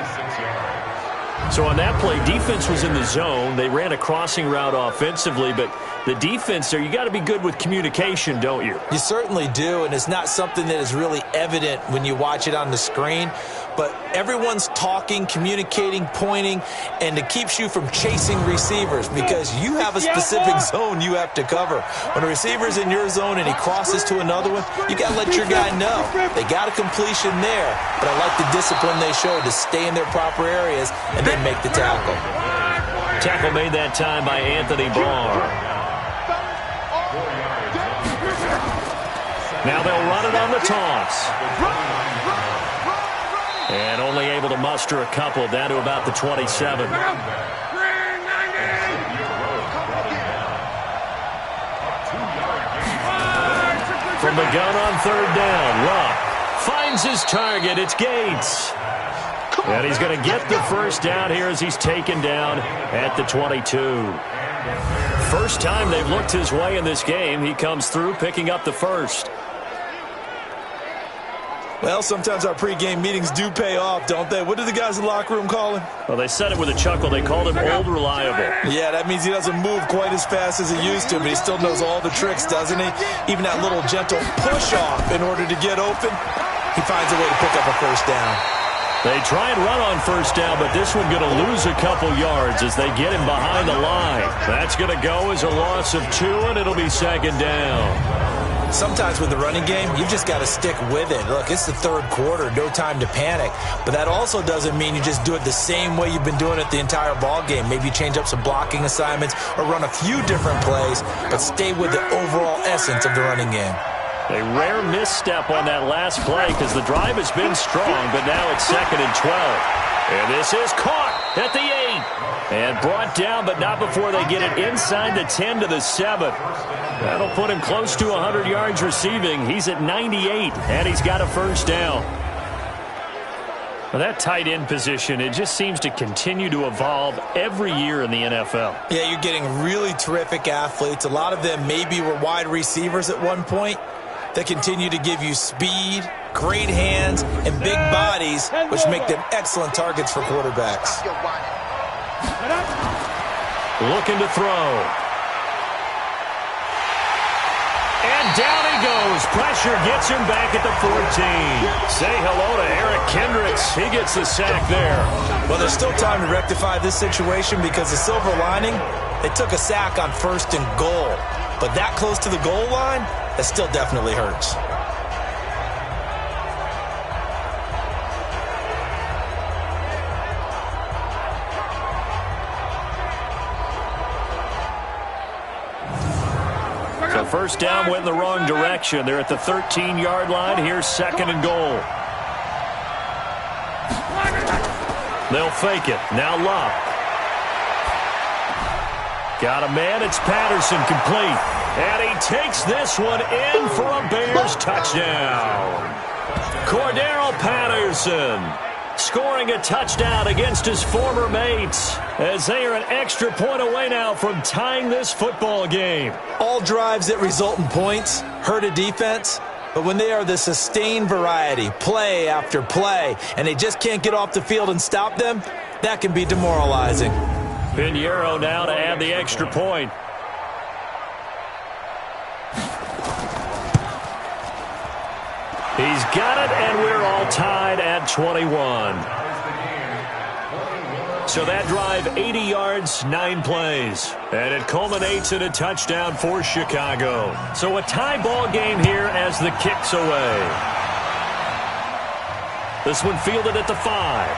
So on that play, defense was in the zone. They ran a crossing route offensively, but the defense there, you got to be good with communication, don't you? You certainly do, and it's not something that is really evident when you watch it on the screen. But everyone's talking, communicating, pointing, and it keeps you from chasing receivers because you have a specific zone you have to cover. When a receiver's in your zone and he crosses to another one, you got to let your guy know. They got a completion there, but I like the discipline they showed to stay in their proper areas and then make the tackle. Tackle made that time by Anthony Barr. Now they'll run it on the toss. And only able to muster a couple, down to about the 27. From the gun on third down, Luck finds his target. It's Gates. And he's going to get the first down here as he's taken down at the 22. First time they've looked his way in this game. He comes through picking up the first. Well, sometimes our pregame meetings do pay off, don't they? What do the guys in the locker room call him? Well, they said it with a chuckle. They called him Old Reliable. Yeah, that means he doesn't move quite as fast as he used to, but he still knows all the tricks, doesn't he? Even that little gentle push-off in order to get open. He finds a way to pick up a first down. They try and run on first down, but this one going to lose a couple yards as they get him behind the line. That's going to go as a loss of 2, and it'll be second down. Sometimes with the running game, you've just got to stick with it. Look, it's the third quarter, no time to panic. But that also doesn't mean you just do it the same way you've been doing it the entire ball game. Maybe you change up some blocking assignments or run a few different plays, but stay with the overall essence of the running game. A rare misstep on that last play because the drive has been strong, but now it's 2nd and 12. And this is caught at the 8. And brought down, but not before they get it inside the 10 to the 7. That'll put him close to 100 yards receiving. He's at 98, and he's got a first down. Well, that tight end position, it just seems to continue to evolve every year in the NFL. Yeah, you're getting really terrific athletes. A lot of them maybe were wide receivers at one point. They continue to give you speed, great hands, and big bodies, which make them excellent targets for quarterbacks. Looking to throw. And down he goes. Pressure gets him back at the 14. Say hello to Eric Kendricks. He gets the sack there. Well, there's still time to rectify this situation because the silver lining, they took a sack on 1st and goal. But that close to the goal line, that still definitely hurts. So first down went in the wrong direction. They're at the 13-yard line. Here's 2nd and goal. They'll fake it. Now Luck. Got a man. It's Patterson complete. And he takes this one in for a Bears touchdown. Cordero Patterson scoring a touchdown against his former mates as they are an extra point away now from tying this football game. All drives that result in points hurt a defense, but when they are the sustained variety, play after play, and they just can't get off the field and stop them, that can be demoralizing. Pinheiro now to add the extra point. He's got it, and we're all tied at 21. So that drive, 80 yards, 9 plays. And it culminates in a touchdown for Chicago. So a tie ball game here as the kick's away. This one fielded at the 5.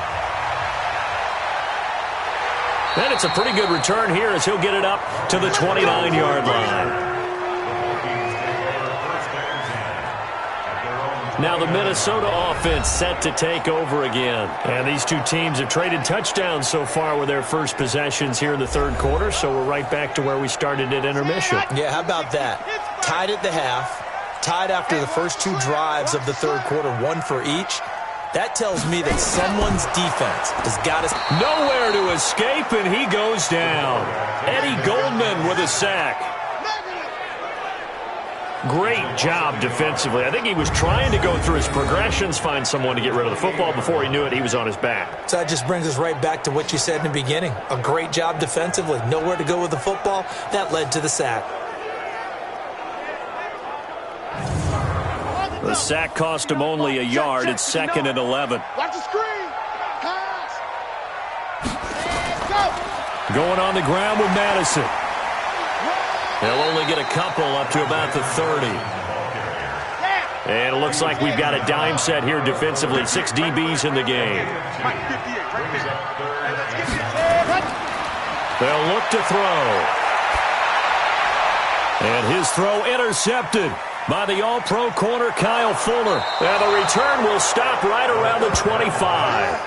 And it's a pretty good return here as he'll get it up to the 29-yard line. Now the Minnesota offense set to take over again. And these two teams have traded touchdowns so far with their first possessions here in the third quarter, so we're right back to where we started at intermission. Yeah, how about that? Tied at the half, tied after the first 2 drives of the third quarter, 1 for each. That tells me that someone's defense has got us nowhere to escape, and he goes down. Eddie Goldman with a sack. Great job defensively. I think he was trying to go through his progressions, find someone to get rid of the football. Before he knew it, he was on his back. So that just brings us right back to what you said in the beginning. A great job defensively. Nowhere to go with the football. That led to the sack. The sack cost him only a yard. It's 2nd and 11. Watch the screen. Pass. Go. Going on the ground with Madison. They'll only get a couple up to about the 30. And it looks like we've got a dime set here defensively. 6 DBs in the game. They'll look to throw. And his throw intercepted. by the All-Pro corner, Kyle Fuller. And the return will stop right around the 25.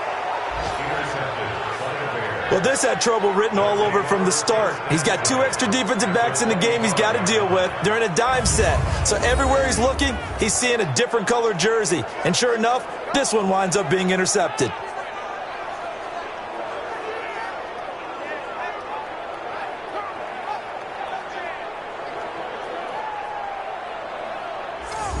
Well, this had trouble written all over from the start. He's got 2 extra defensive backs in the game he's got to deal with. They're in a dime set. So everywhere he's looking, he's seeing a different colored jersey. And sure enough, this one winds up being intercepted.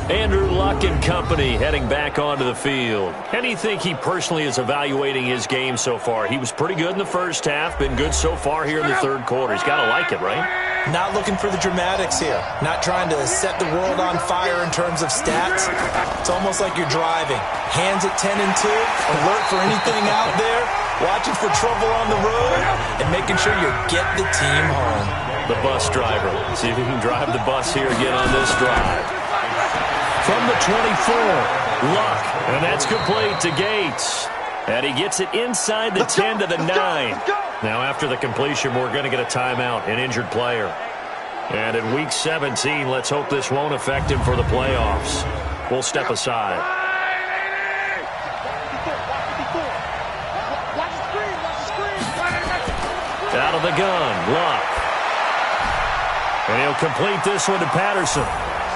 Andrew Luck and company heading back onto the field. How do you think he personally is evaluating his game so far? He was pretty good in the first half, been good so far here in the third quarter. He's got to like it, right? Not looking for the dramatics here. Not trying to set the world on fire in terms of stats. It's almost like you're driving. Hands at 10 and 2, alert for anything out there, watching for trouble on the road, and making sure you get the team home. The bus driver. See if he can drive the bus here again on this drive. From the 24, Luck, and that's complete to Gates. And he gets it inside the 10 to the 9. Now after the completion, we're going to get a timeout, an injured player. And in Week 17, let's hope this won't affect him for the playoffs. We'll step aside. Out of the gun, Luck. And he'll complete this one to Patterson.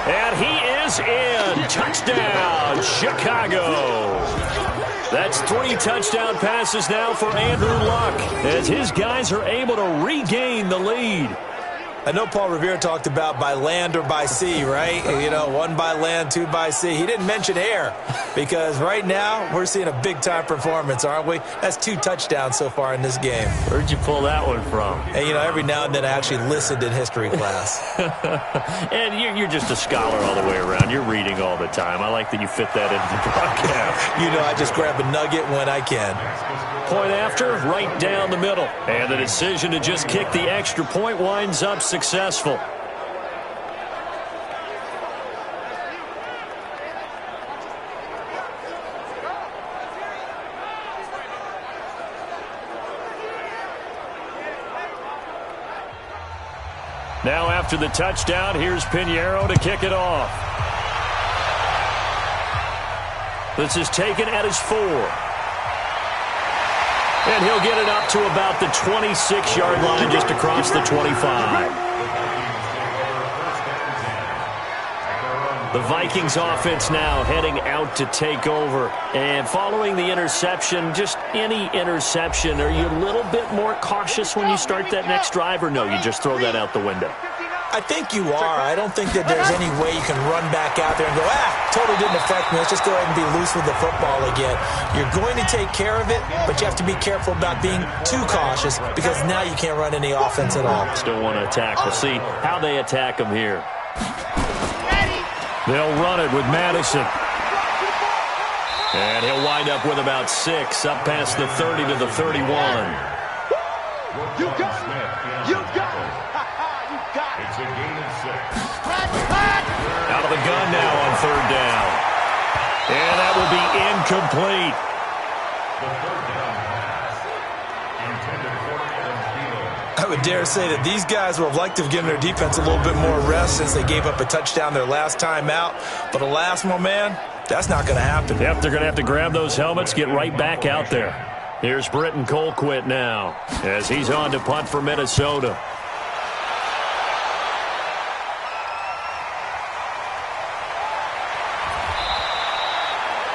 And he is in. Touchdown, Chicago. That's 3 touchdown passes now for Andrew Luck as his guys are able to regain the lead. I know Paul Revere talked about by land or by sea, right? You know, 1 by land, 2 by sea. He didn't mention air because right now we're seeing a big-time performance, aren't we? That's 2 touchdowns so far in this game. Where'd you pull that one from? And, you know, every now and then I actually listened in history class. And you're just a scholar all the way around. You're reading all the time. I like that you fit that into the broadcast. You know, I just grab a nugget when I can. Point after, right down the middle. And the decision to just kick the extra point winds up successful. Now after the touchdown, here's Pinheiro to kick it off. This is taken at his 4. And he'll get it up to about the 26-yard line just across the 25. The Vikings offense now heading out to take over. And following the interception, just any interception, are you a little bit more cautious when you start that next drive, or no, you just throw that out the window? I think you are. I don't think that there's any way you can run back out there and go, totally didn't affect me. Let's just go ahead and be loose with the football again. You're going to take care of it, but you have to be careful about being too cautious because now you can't run any offense at all. Still want to attack. We'll see how they attack him here. They'll run it with Madison. And he'll wind up with about 6 up past the 30 to the 31. You got it. You got it. You got it. It's a gain of 6. Out of the gun now on 3rd down. And that will be incomplete. I would dare say that these guys would have liked to have given their defense a little bit more rest since they gave up a touchdown their last time out. But alas, my man, that's not going to happen. Yep, they're going to have to grab those helmets, get right back out there. Here's Britton Colquitt now as he's on to punt for Minnesota.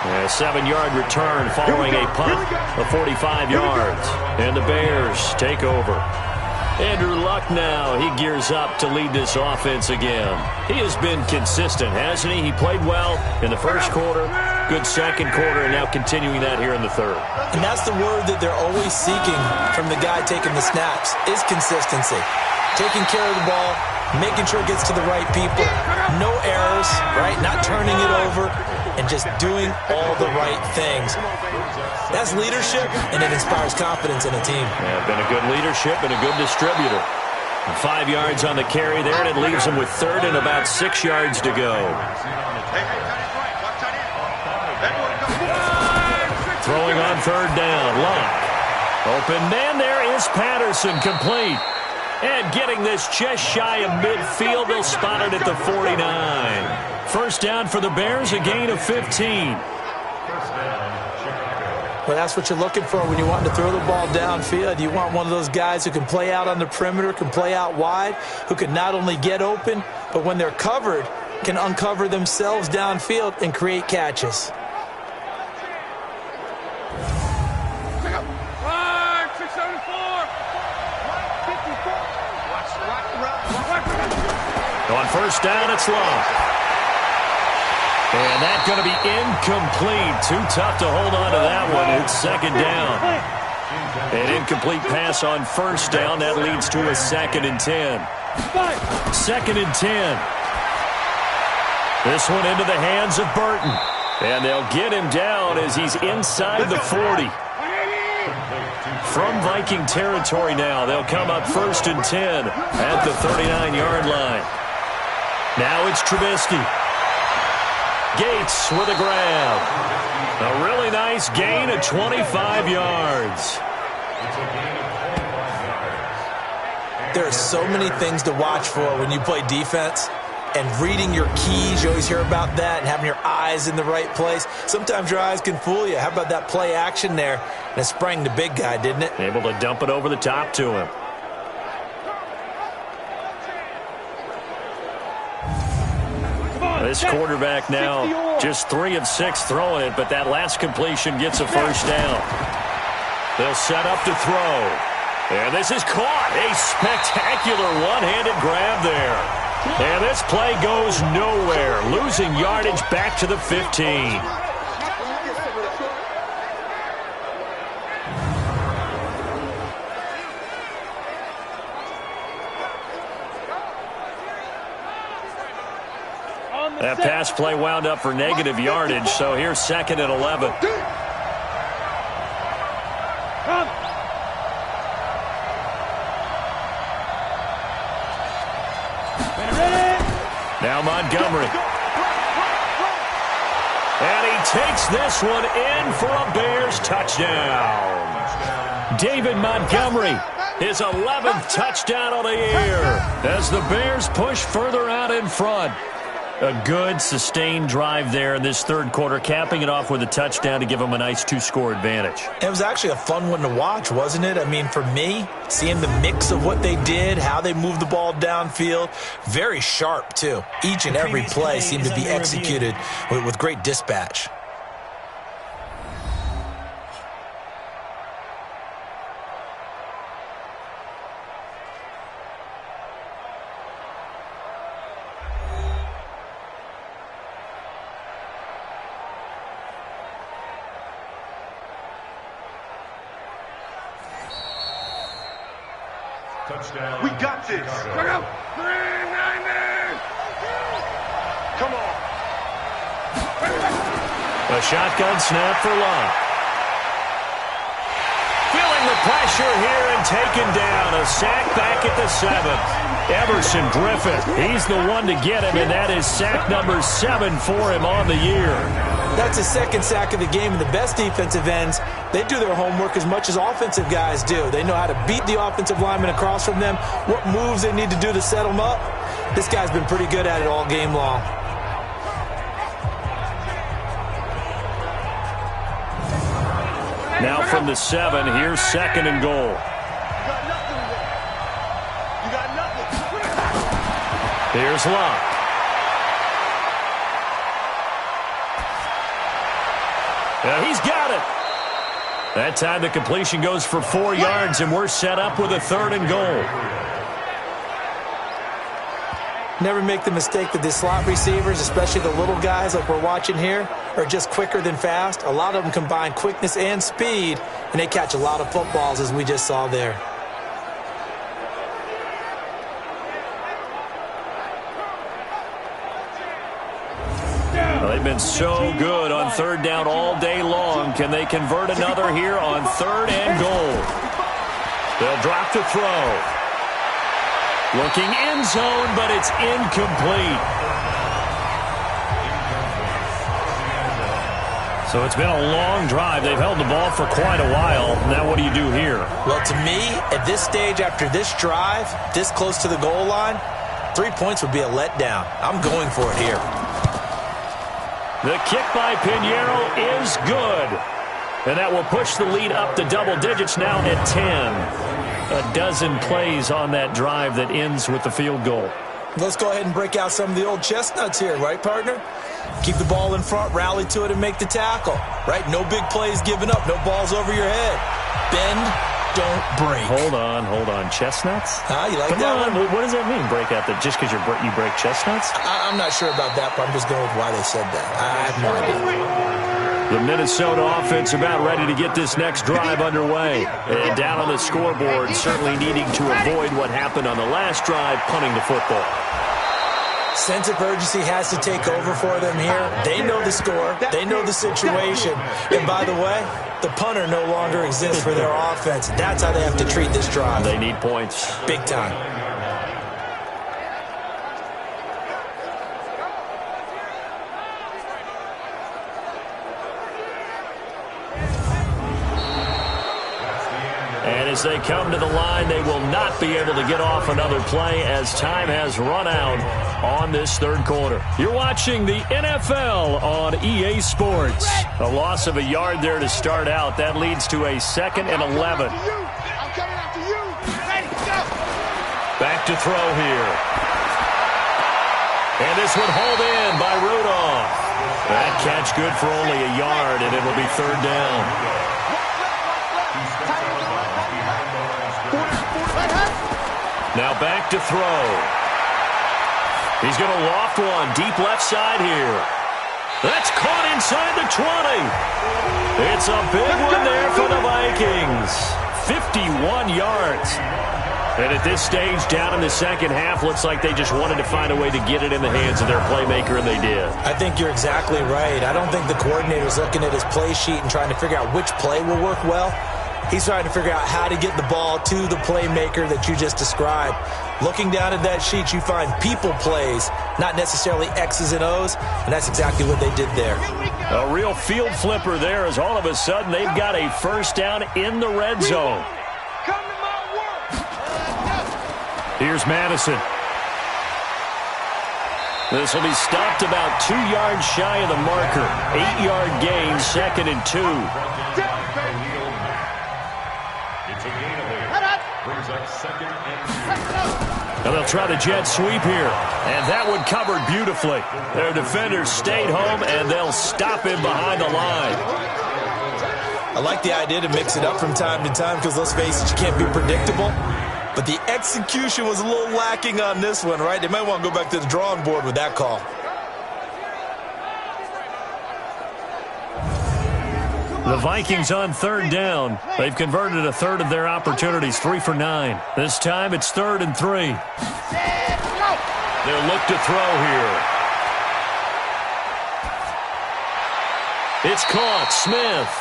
A 7-yard return following a punt of 45 yards. And the Bears take over. Andrew Luck now, he gears up to lead this offense again. He has been consistent, hasn't he? He played well in the first quarter, good second quarter, and now continuing that here in the third. And that's the word that they're always seeking from the guy taking the snaps, is consistency. Taking care of the ball, making sure it gets to the right people, no errors, right? Not turning it over, and just doing all the right things. That's leadership, and it inspires confidence in a team. Yeah, been a good leadership and a good distributor. And 5 yards on the carry there, and it leaves him with 3rd and about 6 yards to go. Throwing on 3rd down, Luck. Open man, there is Patterson, complete. And getting this just shy of midfield, they'll spot it at the 49. First down for the Bears, a gain of 15. Well, that's what you're looking for when you want to throw the ball downfield. You want one of those guys who can play out on the perimeter, can play out wide, who can not only get open, but when they're covered, can uncover themselves downfield and create catches. On first down, it's long. And that's going to be incomplete. Too tough to hold on to that one. It's second down. An incomplete pass on first down. That leads to a 2nd and 10. 2nd and 10. This one into the hands of Burton. And they'll get him down as he's inside the 40. From Viking territory now, they'll come up 1st and 10 at the 39-yard line. Now it's Trubisky. Gates with a grab. A really nice gain of 25 yards. There are so many things to watch for when you play defense. And reading your keys, you always hear about that, and having your eyes in the right place. Sometimes your eyes can fool you. How about that play action there? And it sprang the big guy, didn't it? Able to dump it over the top to him. This quarterback now just 3 of 6 throwing it, but that last completion gets a first down. They'll set up to throw. And this is caught. A spectacular one-handed grab there. And this play goes nowhere. Losing yardage back to the 15. That pass play wound up for negative yardage, so here's 2nd and 11. Now Montgomery. And he takes this one in for a Bears touchdown. David Montgomery, his 11th touchdown of the year as the Bears push further out in front. A good, sustained drive there in this third quarter, capping it off with a touchdown to give them a nice 2-score advantage. It was actually a fun one to watch, wasn't it? I mean, for me, seeing the mix of what they did, how they moved the ball downfield, very sharp, too. Each and every play seemed to be executed with great dispatch. We got this. Come on. A shotgun snap for Long. Feeling the pressure here and taken down. A sack back at the 7th. Everson Griffith, he's the one to get him, and that is sack number 7 for him on the year. That's his 2nd sack of the game, and the best defensive ends, they do their homework as much as offensive guys do. They know how to beat the offensive lineman across from them, what moves they need to do to set them up. This guy's been pretty good at it all game long. Now from the 7, here's 2nd and goal. Here's Locke. He's got it. That time the completion goes for 4 yards, and we're set up with a 3rd and goal. Never make the mistake that the slot receivers, especially the little guys like we're watching here, are just quicker than fast. A lot of them combine quickness and speed, and they catch a lot of footballs, as we just saw there. They've been so good on 3rd down all day long. Can they convert another here on 3rd and goal? They'll drop to throw. Looking end zone, but it's incomplete. So it's been a long drive. They've held the ball for quite a while. Now what do you do here? Well, to me, At this stage, after this drive, this close to the goal line, 3 points would be a letdown. I'm going for it here. The kick by Pinheiro is good. And that will push the lead up to double digits now at 10. A dozen plays on that drive that ends with the field goal. Let's go ahead and break out some of the old chestnuts here, right, partner? Keep the ball in front, rally to it, and make the tackle, right? No big plays given up, no balls over your head. Bend, don't break. Hold on. Chestnuts? You like Come that on. one? What does that mean, break out? That just because you break chestnuts? I'm not sure about that, but I'm just going with why they said that. I have no idea. The Minnesota offense about ready to get this next drive underway. And down on the scoreboard, certainly needing to avoid what happened on the last drive, punting the football. Sense of urgency has to take over for them here. They know the score. They know the situation. And by the way, the punter no longer exists for their offense. That's how they have to treat this drive. They need points. Big time. And as they come to the line, they will not be able to get off another play as time has run out on this third quarter. You're watching the NFL on EA Sports. A loss of a yard there to start out. That leads to a 2nd and 11. Back to throw here. And this one hauled in by Rudolph. That catch good for only a yard, and it'll be 3rd down. Now back to throw. He's going to loft one deep left side here. That's caught inside the 20. It's a big one there for the Vikings. 51 yards. And at this stage, down in the second half, looks like they just wanted to find a way to get it in the hands of their playmaker, and they did. I think you're exactly right. I don't think the coordinator's looking at his play sheet and trying to figure out which play will work well. He's trying to figure out how to get the ball to the playmaker that you just described. Looking down at that sheet, you find people plays, not necessarily X's and O's, and that's exactly what they did there. A real field flipper there as all of a sudden they've got a first down in the red zone. Here's Madison. This will be stopped about 2 yards shy of the marker. 8-yard gain, 2nd and 2. And they'll try the jet sweep here. And that one covered beautifully. Their defenders stayed home, and they'll stop him behind the line. I like the idea to mix it up from time to time because, let's face it, you can't be predictable. But the execution was a little lacking on this one, right? They might want to go back to the drawing board with that call. The Vikings on 3rd down. They've converted a third of their opportunities, 3 for 9. This time it's 3rd and 3. They'll look to throw here. It's caught. Smith.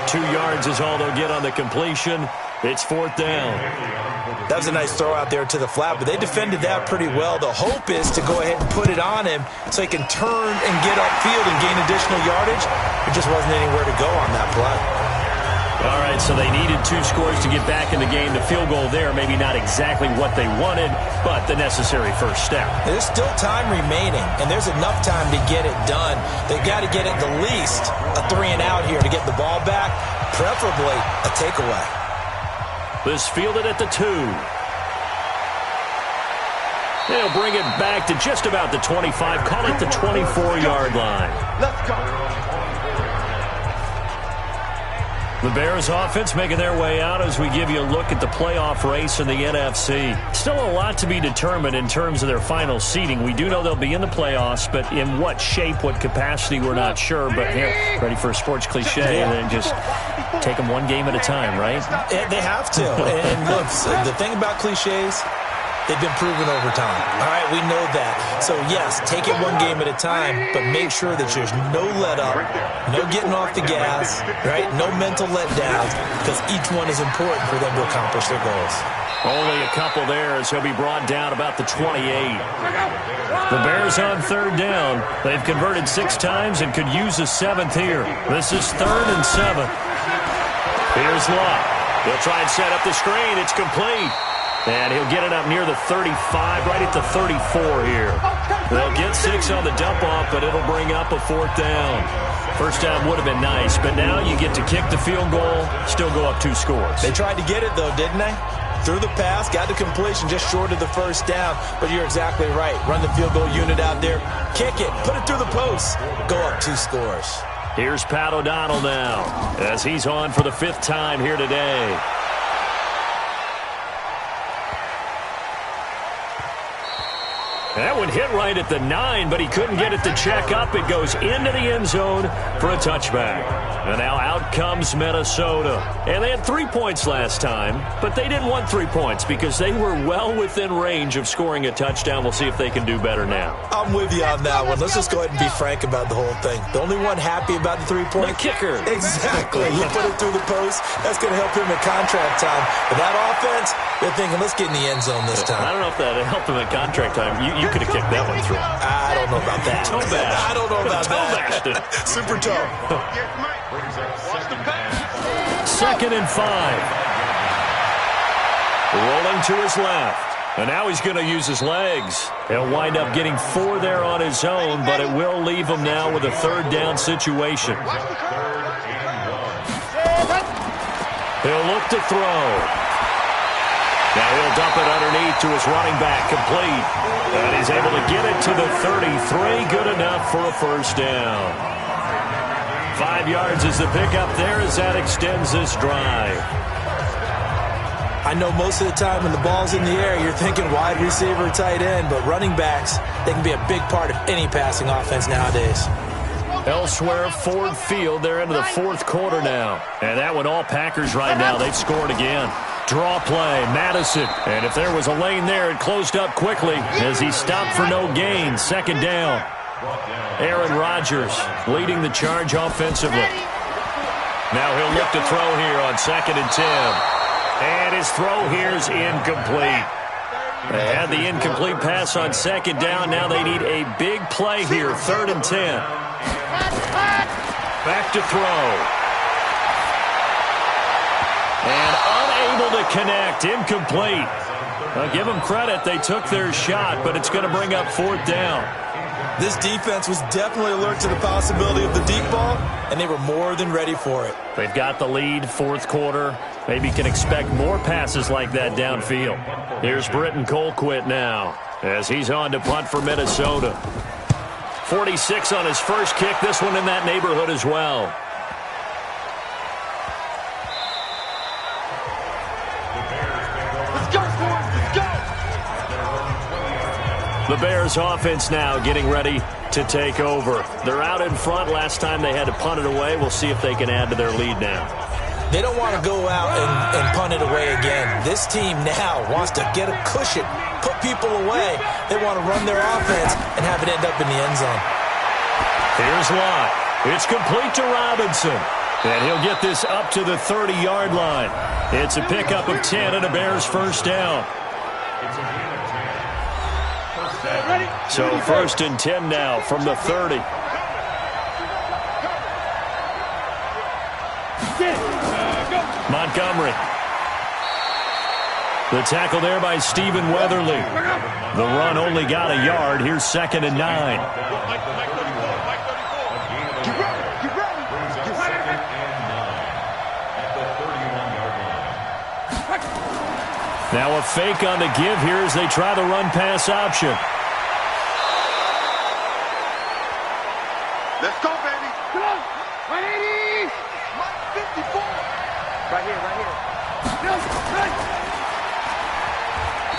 2 yards is all they'll get on the completion. It's 4th down. That was a nice throw out there to the flat, but they defended that pretty well. The hope is to go ahead and put it on him so he can turn and get upfield and gain additional yardage. There just wasn't anywhere to go on that play. All right, so they needed 2 scores to get back in the game. The field goal there, maybe not exactly what they wanted, but the necessary first step. There's still time remaining, and there's enough time to get it done. They've got to get at the least a 3-and-out here to get the ball back, preferably a takeaway. This fielded at the 2. They'll bring it back to just about the 25, call it the 24-yard line. Let's go. The Bears offense making their way out as we give you a look at the playoff race in the NFC. Still a lot to be determined in terms of their final seeding. We do know they'll be in the playoffs, but in what shape, what capacity, we're not sure. But here, ready for a sports cliche, and then just take them one game at a time, right? They have to. And look, the thing about cliches, they've been proven over time. All right, we know that. So, yes, take it one game at a time, but make sure that there's no let-up, no getting off the gas, right? No mental letdowns, because each one is important for them to accomplish their goals. Only a couple there as he'll be brought down about the 28. The Bears on 3rd down. They've converted 6 times and could use a 7th here. This is 3rd and 7. Here's Locke. He's going to He'll try and set up the screen. It's complete. And he'll get it up near the 35, right at the 34 here. They'll get 6 on the dump-off, but it'll bring up a 4th down. First down would have been nice, but now you get to kick the field goal, still go up 2 scores. They tried to get it, though, didn't they? Threw the pass, got the completion just short of the first down, but you're exactly right. Run the field goal unit out there, kick it, put it through the post, go up 2 scores. Here's Pat O'Donnell now, as he's on for the 5th time here today. That one hit right at the 9, but he couldn't get it to check up. It goes into the end zone for a touchback. And now out comes Minnesota. And they had 3 points last time, but they didn't want 3 points because they were well within range of scoring a touchdown. We'll see if they can do better now. I'm with you on that one. Let's just go ahead and be frank about the whole thing. The only one happy about the 3-point? The kicker. Exactly. You put it through the post. That's going to help him at contract time. But that offense, they're thinking, let's get in the end zone this time. I don't know if that helped him at contract time. You could have kicked that one through. I don't know about that. Toe bash. I don't know about that. Toe bashed it. Super toe. 2nd and 5. Rolling to his left. And now he's going to use his legs. He'll wind up getting 4 there on his own, but it will leave him now with a 3rd down situation. He'll look to throw. Now he'll dump it underneath to his running back, complete. And he's able to get it to the 33, good enough for a 1st down. 5 yards is the pickup there as that extends this drive. I know most of the time when the ball's in the air, you're thinking wide receiver, tight end, but running backs, they can be a big part of any passing offense nowadays. Elsewhere, Ford Field, they're into the 4th quarter now. And that one all Packers right now. They've scored again. Draw play, Madison. And if there was a lane there, it closed up quickly as he stopped for no gain. 2nd down. Aaron Rodgers leading the charge offensively. Now he'll look to throw here on 2nd and 10. And his throw here is incomplete. They had the incomplete pass on 2nd down. Now they need a big play here, 3rd and 10. Back to throw. And unable to connect, incomplete. I'll give them credit. They took their shot, but it's going to bring up 4th down. This defense was definitely alert to the possibility of the deep ball, and they were more than ready for it. They've got the lead, 4th quarter. Maybe can expect more passes like that downfield. Here's Britton Colquitt now as he's on to punt for Minnesota. 46 on his first kick. This one in that neighborhood as well. The Bears offense now getting ready to take over. They're out in front. Last time they had to punt it away. We'll see if they can add to their lead now. They don't want to go out and punt it away again. This team now wants to get a cushion, put people away. They want to run their offense and have it end up in the end zone. Here's Lott. It's complete to Robinson. And he'll get this up to the 30-yard line. It's a pickup of 10 and a Bears 1st down. So 1st and 10 now from the 30. Montgomery. The tackle there by Stephen Weatherly. The run only got a yard. Here's 2nd and 9. Now a fake on the give here as they try the run-pass option. Let's go, baby. Come on. 180. 54. Right here, right here.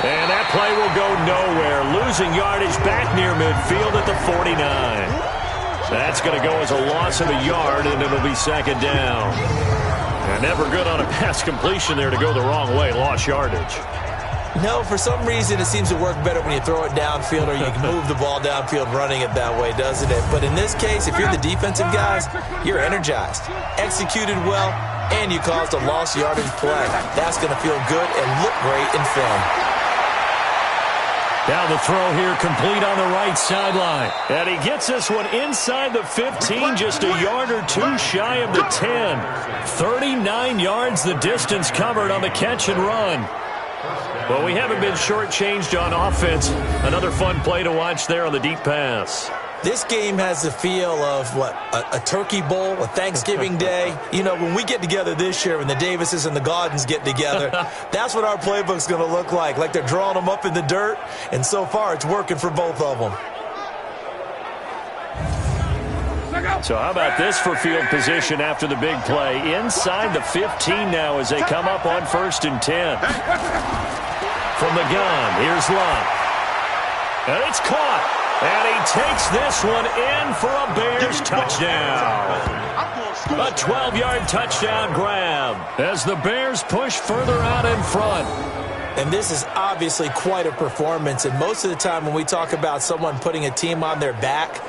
And that play will go nowhere. Losing yardage back near midfield at the 49. That's going to go as a loss of a yard, and it'll be 2nd down. And never good on a pass completion there to go the wrong way. Lost yardage. No, for some reason it seems to work better when you throw it downfield or you can move the ball downfield running it that way, doesn't it? But in this case, if you're the defensive guys, you're energized, executed well, and you caused a lost yardage play. That's going to feel good and look great in film. Now the throw here complete on the right sideline. And he gets this one inside the 15, just a yard or two shy of the 10. 39 yards the distance covered on the catch and run. Well, we haven't been shortchanged on offense. Another fun play to watch there on the deep pass. This game has the feel of, a turkey bowl, a Thanksgiving day. You know, when we get together this year, when the Davises and the Gaudens get together, that's what our playbook's going to look like. Like they're drawing them up in the dirt, and so far it's working for both of them. So how about this for field position after the big play? Inside the 15 now as they come up on 1st and 10. From the gun, here's Love. And it's caught. And he takes this one in for a Bears touchdown. A 12-yard touchdown grab as the Bears push further out in front. And this is obviously quite a performance. And most of the time when we talk about someone putting a team on their back,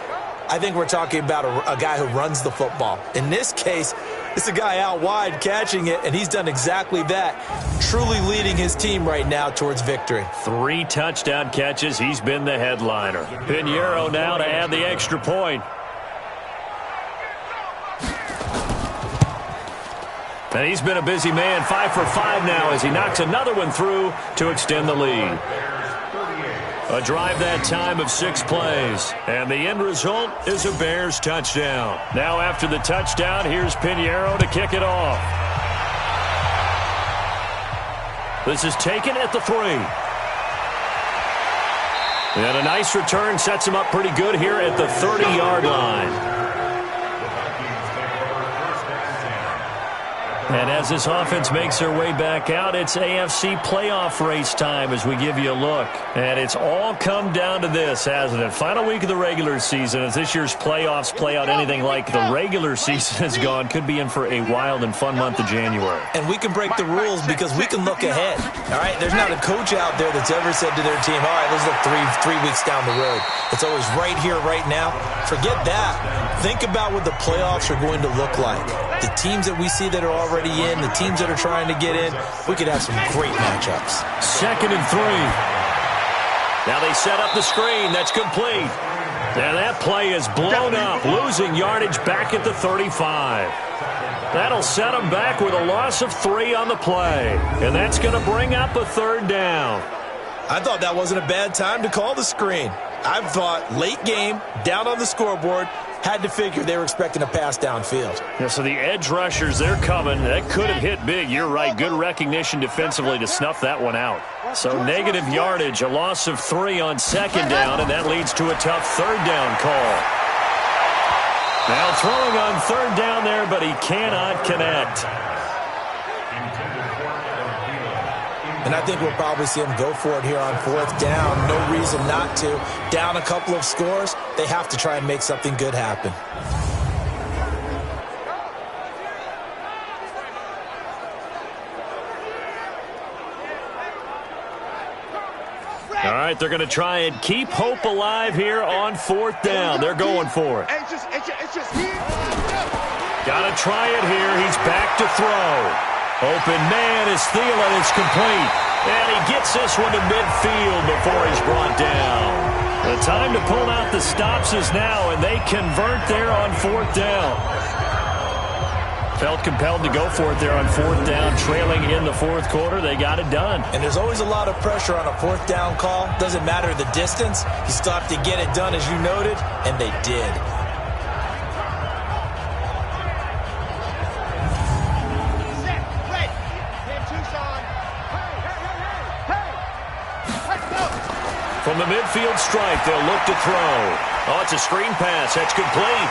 I think we're talking about a guy who runs the football. In this case, it's a guy out wide catching it, and he's done exactly that, truly leading his team right now towards victory. 3 touchdown catches. He's been the headliner. Pinheiro now to add the extra point. And he's been a busy man, 5 for 5 now as he knocks another one through to extend the lead. A drive that time of 6 plays. And the end result is a Bears touchdown. Now after the touchdown, here's Pinheiro to kick it off. This is taken at the 3. And a nice return sets him up pretty good here at the 30-yard line. And as this offense makes their way back out, it's AFC playoff race time as we give you a look. And it's all come down to this, hasn't it? Final week of the regular season. As this year's playoffs play out anything like the regular season has gone, could be in for a wild and fun month of January. And we can break the rules because we can look ahead. All right, there's not a coach out there that's ever said to their team, all right, let's look three weeks down the road. It's always right here, right now. Forget that. Think about what the playoffs are going to look like. The teams that we see that are already in, the teams that are trying to get in, we could have some great matchups. 2nd and 3. Now they set up the screen. That's complete. And that play is blown up, losing yardage back at the 35. That'll set them back with a loss of 3 on the play. And that's going to bring up a 3rd down. I thought that wasn't a bad time to call the screen. I thought late game, down on the scoreboard, had to figure they were expecting a pass downfield. Yeah, so the edge rushers, they're coming. That could have hit big. You're right. Good recognition defensively to snuff that one out. So negative yardage, a loss of 3 on 2nd down, and that leads to a tough 3rd down call. Now throwing on 3rd down there, but he cannot connect. And I think we'll probably see him go for it here on 4th down. No reason not to. Down a couple of scores, they have to try and make something good happen. All right, they're going to try and keep hope alive here on 4th down. They're going for it. Got to try it here. He's back to throw. Open man is Thielen. It's complete. And he gets this one to midfield before he's brought down. The time to pull out the stops is now, and they convert there on 4th down. Felt compelled to go for it there on 4th down, trailing in the 4th quarter. They got it done. And there's always a lot of pressure on a 4th down call. Doesn't matter the distance. You still have to get it done, as you noted, and they did. From the midfield stripe, they'll look to throw. Oh, it's a screen pass. That's complete.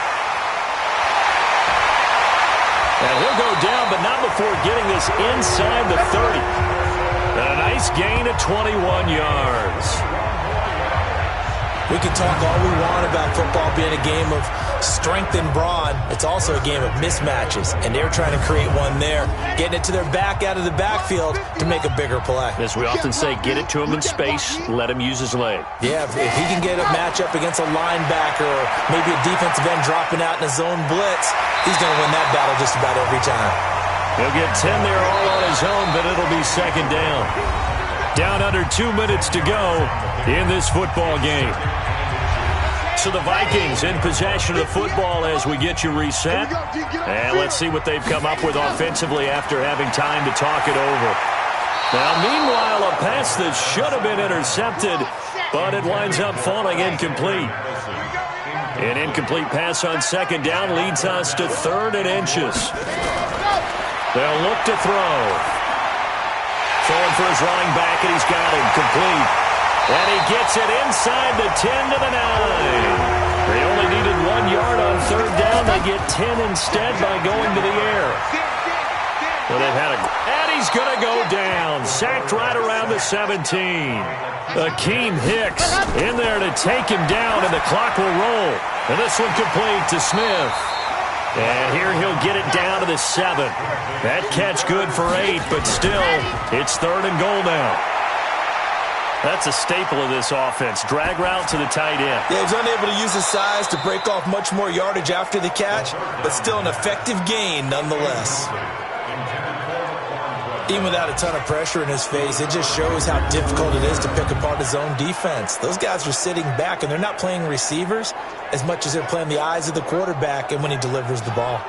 And he'll go down, but not before getting this inside the 30. And a nice gain of 21 yards. We can talk all we want about football being a game of strength and brawn. It's also a game of mismatches, and they're trying to create one there, getting it to their back out of the backfield to make a bigger play. As we often say, get it to him in space, let him use his leg. Yeah, if he can get a matchup against a linebacker or maybe a defensive end dropping out in a zone blitz, he's going to win that battle just about every time. He'll get 10 there all on his own, but it'll be 2nd down. Down under 2 minutes to go in this football game. So the Vikings in possession of the football as we get you reset. And let's see what they've come up with offensively after having time to talk it over. Now, meanwhile, a pass that should have been intercepted, but it winds up falling incomplete. An incomplete pass on second down leads us to 3rd and inches. They'll look to throw. Throwing for his running back, and he's got him complete. And he gets it inside the 10 to the 9. They only needed 1 yard on 3rd down. They get 10 instead by going to the air. Well, they've had and he's going to go down. Sacked right around the 17. Akeem Hicks in there to take him down, and the clock will roll. And this one complete to Smith. And here he'll get it down to the 7. That catch good for 8, but still, it's 3rd and goal now. That's a staple of this offense. Drag route to the tight end. Yeah, he's unable to use his size to break off much more yardage after the catch, but still an effective gain nonetheless. Even without a ton of pressure in his face, it just shows how difficult it is to pick apart his own defense. Those guys are sitting back, and they're not playing receivers as much as they're playing the eyes of the quarterback and when he delivers the ball.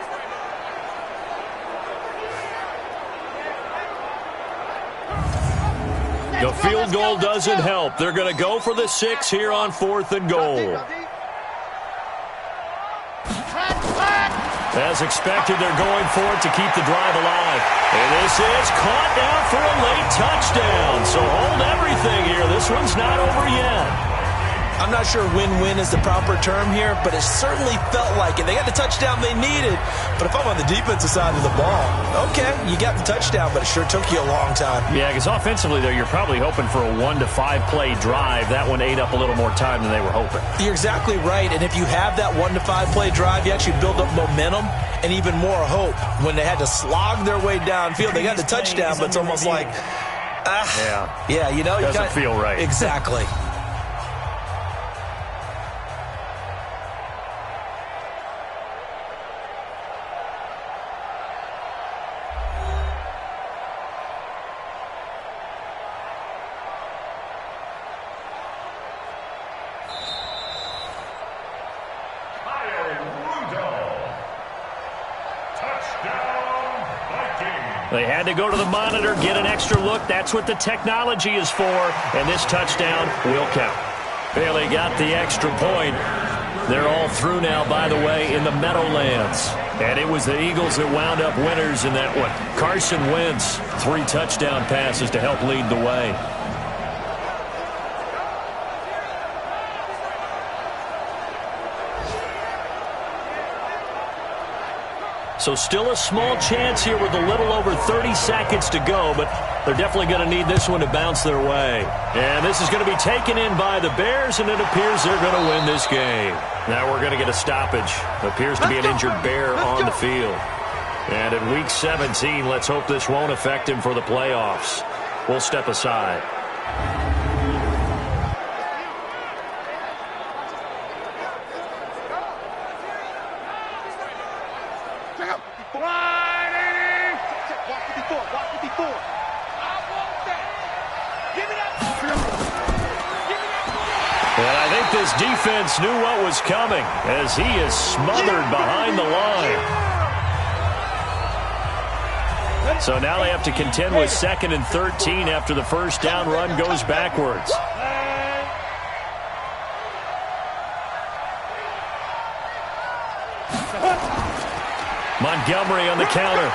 The field goal doesn't help. They're going to go for the 6 here on 4th and goal. As expected, they're going for it to keep the drive alive. And this is caught now for a late touchdown. So hold everything here. This one's not over yet. I'm not sure win-win is the proper term here, but it certainly felt like it. They got the touchdown they needed, but if I'm on the defensive side of the ball, okay, you got the touchdown, but it sure took you a long time. Yeah, because offensively, though, you're probably hoping for a 1 to 5 play drive. That one ate up a little more time than they were hoping. You're exactly right, and if you have that 1 to 5 play drive, you actually build up momentum and even more hope. When they had to slog their way downfield, they got the touchdown, but it's almost like, yeah, you know, doesn't feel right. Exactly. They had to go to the monitor, get an extra look. That's what the technology is for. And this touchdown will count. Bailey got the extra point. They're all through now, by the way, in the Meadowlands. And it was the Eagles that wound up winners in that one. Carson Wentz, 3 touchdown passes to help lead the way. So still a small chance here with a little over 30 seconds to go, but they're definitely going to need this one to bounce their way. And this is going to be taken in by the Bears, and it appears they're going to win this game. Now we're going to get a stoppage. Appears to be an injured Bear on the field. And in Week 17, let's hope this won't affect him for the playoffs. We'll step aside. And I think this defense knew what was coming as he is smothered behind the line. So now they have to contend with 2nd and 13 after the first down run goes backwards. Montgomery on the counter.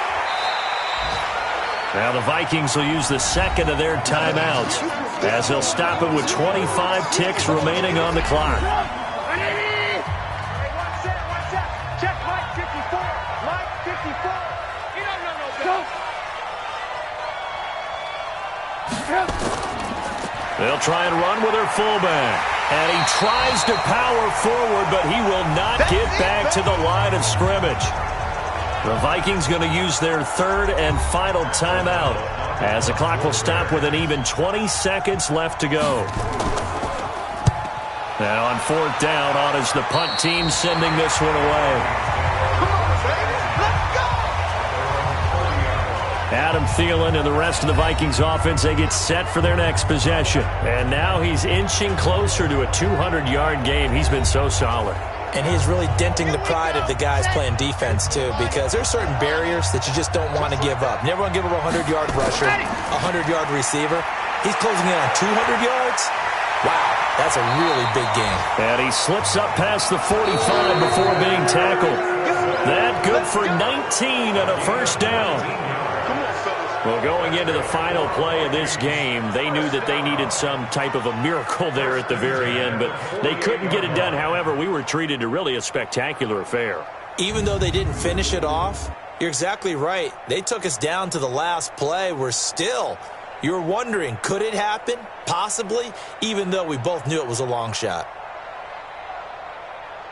Now the Vikings will use the second of their timeouts as they'll stop it with 25 ticks remaining on the clock. Check Mike 54. Mike 54. They'll try and run with their fullback. And he tries to power forward, but he will not get back to the line of scrimmage. The Vikings going to use their 3rd and final timeout as the clock will stop with an even 20 seconds left to go. And on 4th down, on is the punt team sending this one away. Adam Thielen and the rest of the Vikings offense, they get set for their next possession. And now he's inching closer to a 200-yard game. He's been so solid. And he's really denting the pride of the guys playing defense, too, because there's certain barriers that you just don't want to give up. Never want to give up a 100-yard rusher, a 100-yard receiver. He's closing in on 200 yards. Wow, that's a really big game. And he slips up past the 45 before being tackled. That good for 19 and a first down. Well, going into the final play of this game, they knew that they needed some type of a miracle there at the very end, but they couldn't get it done. However, we were treated to really a spectacular affair. Even though they didn't finish it off, you're exactly right. They took us down to the last play. You're wondering, could it happen? Possibly, even though we both knew it was a long shot.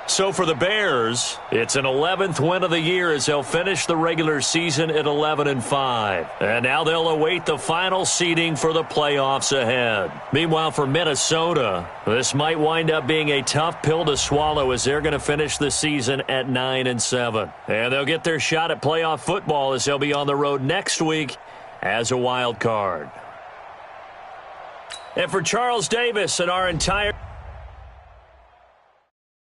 So for the Bears, it's an 11th win of the year as they'll finish the regular season at 11-5. And now they'll await the final seeding for the playoffs ahead. Meanwhile, for Minnesota, this might wind up being a tough pill to swallow as they're going to finish the season at 9-7. And they'll get their shot at playoff football as they'll be on the road next week as a wild card. And for Charles Davis and our entire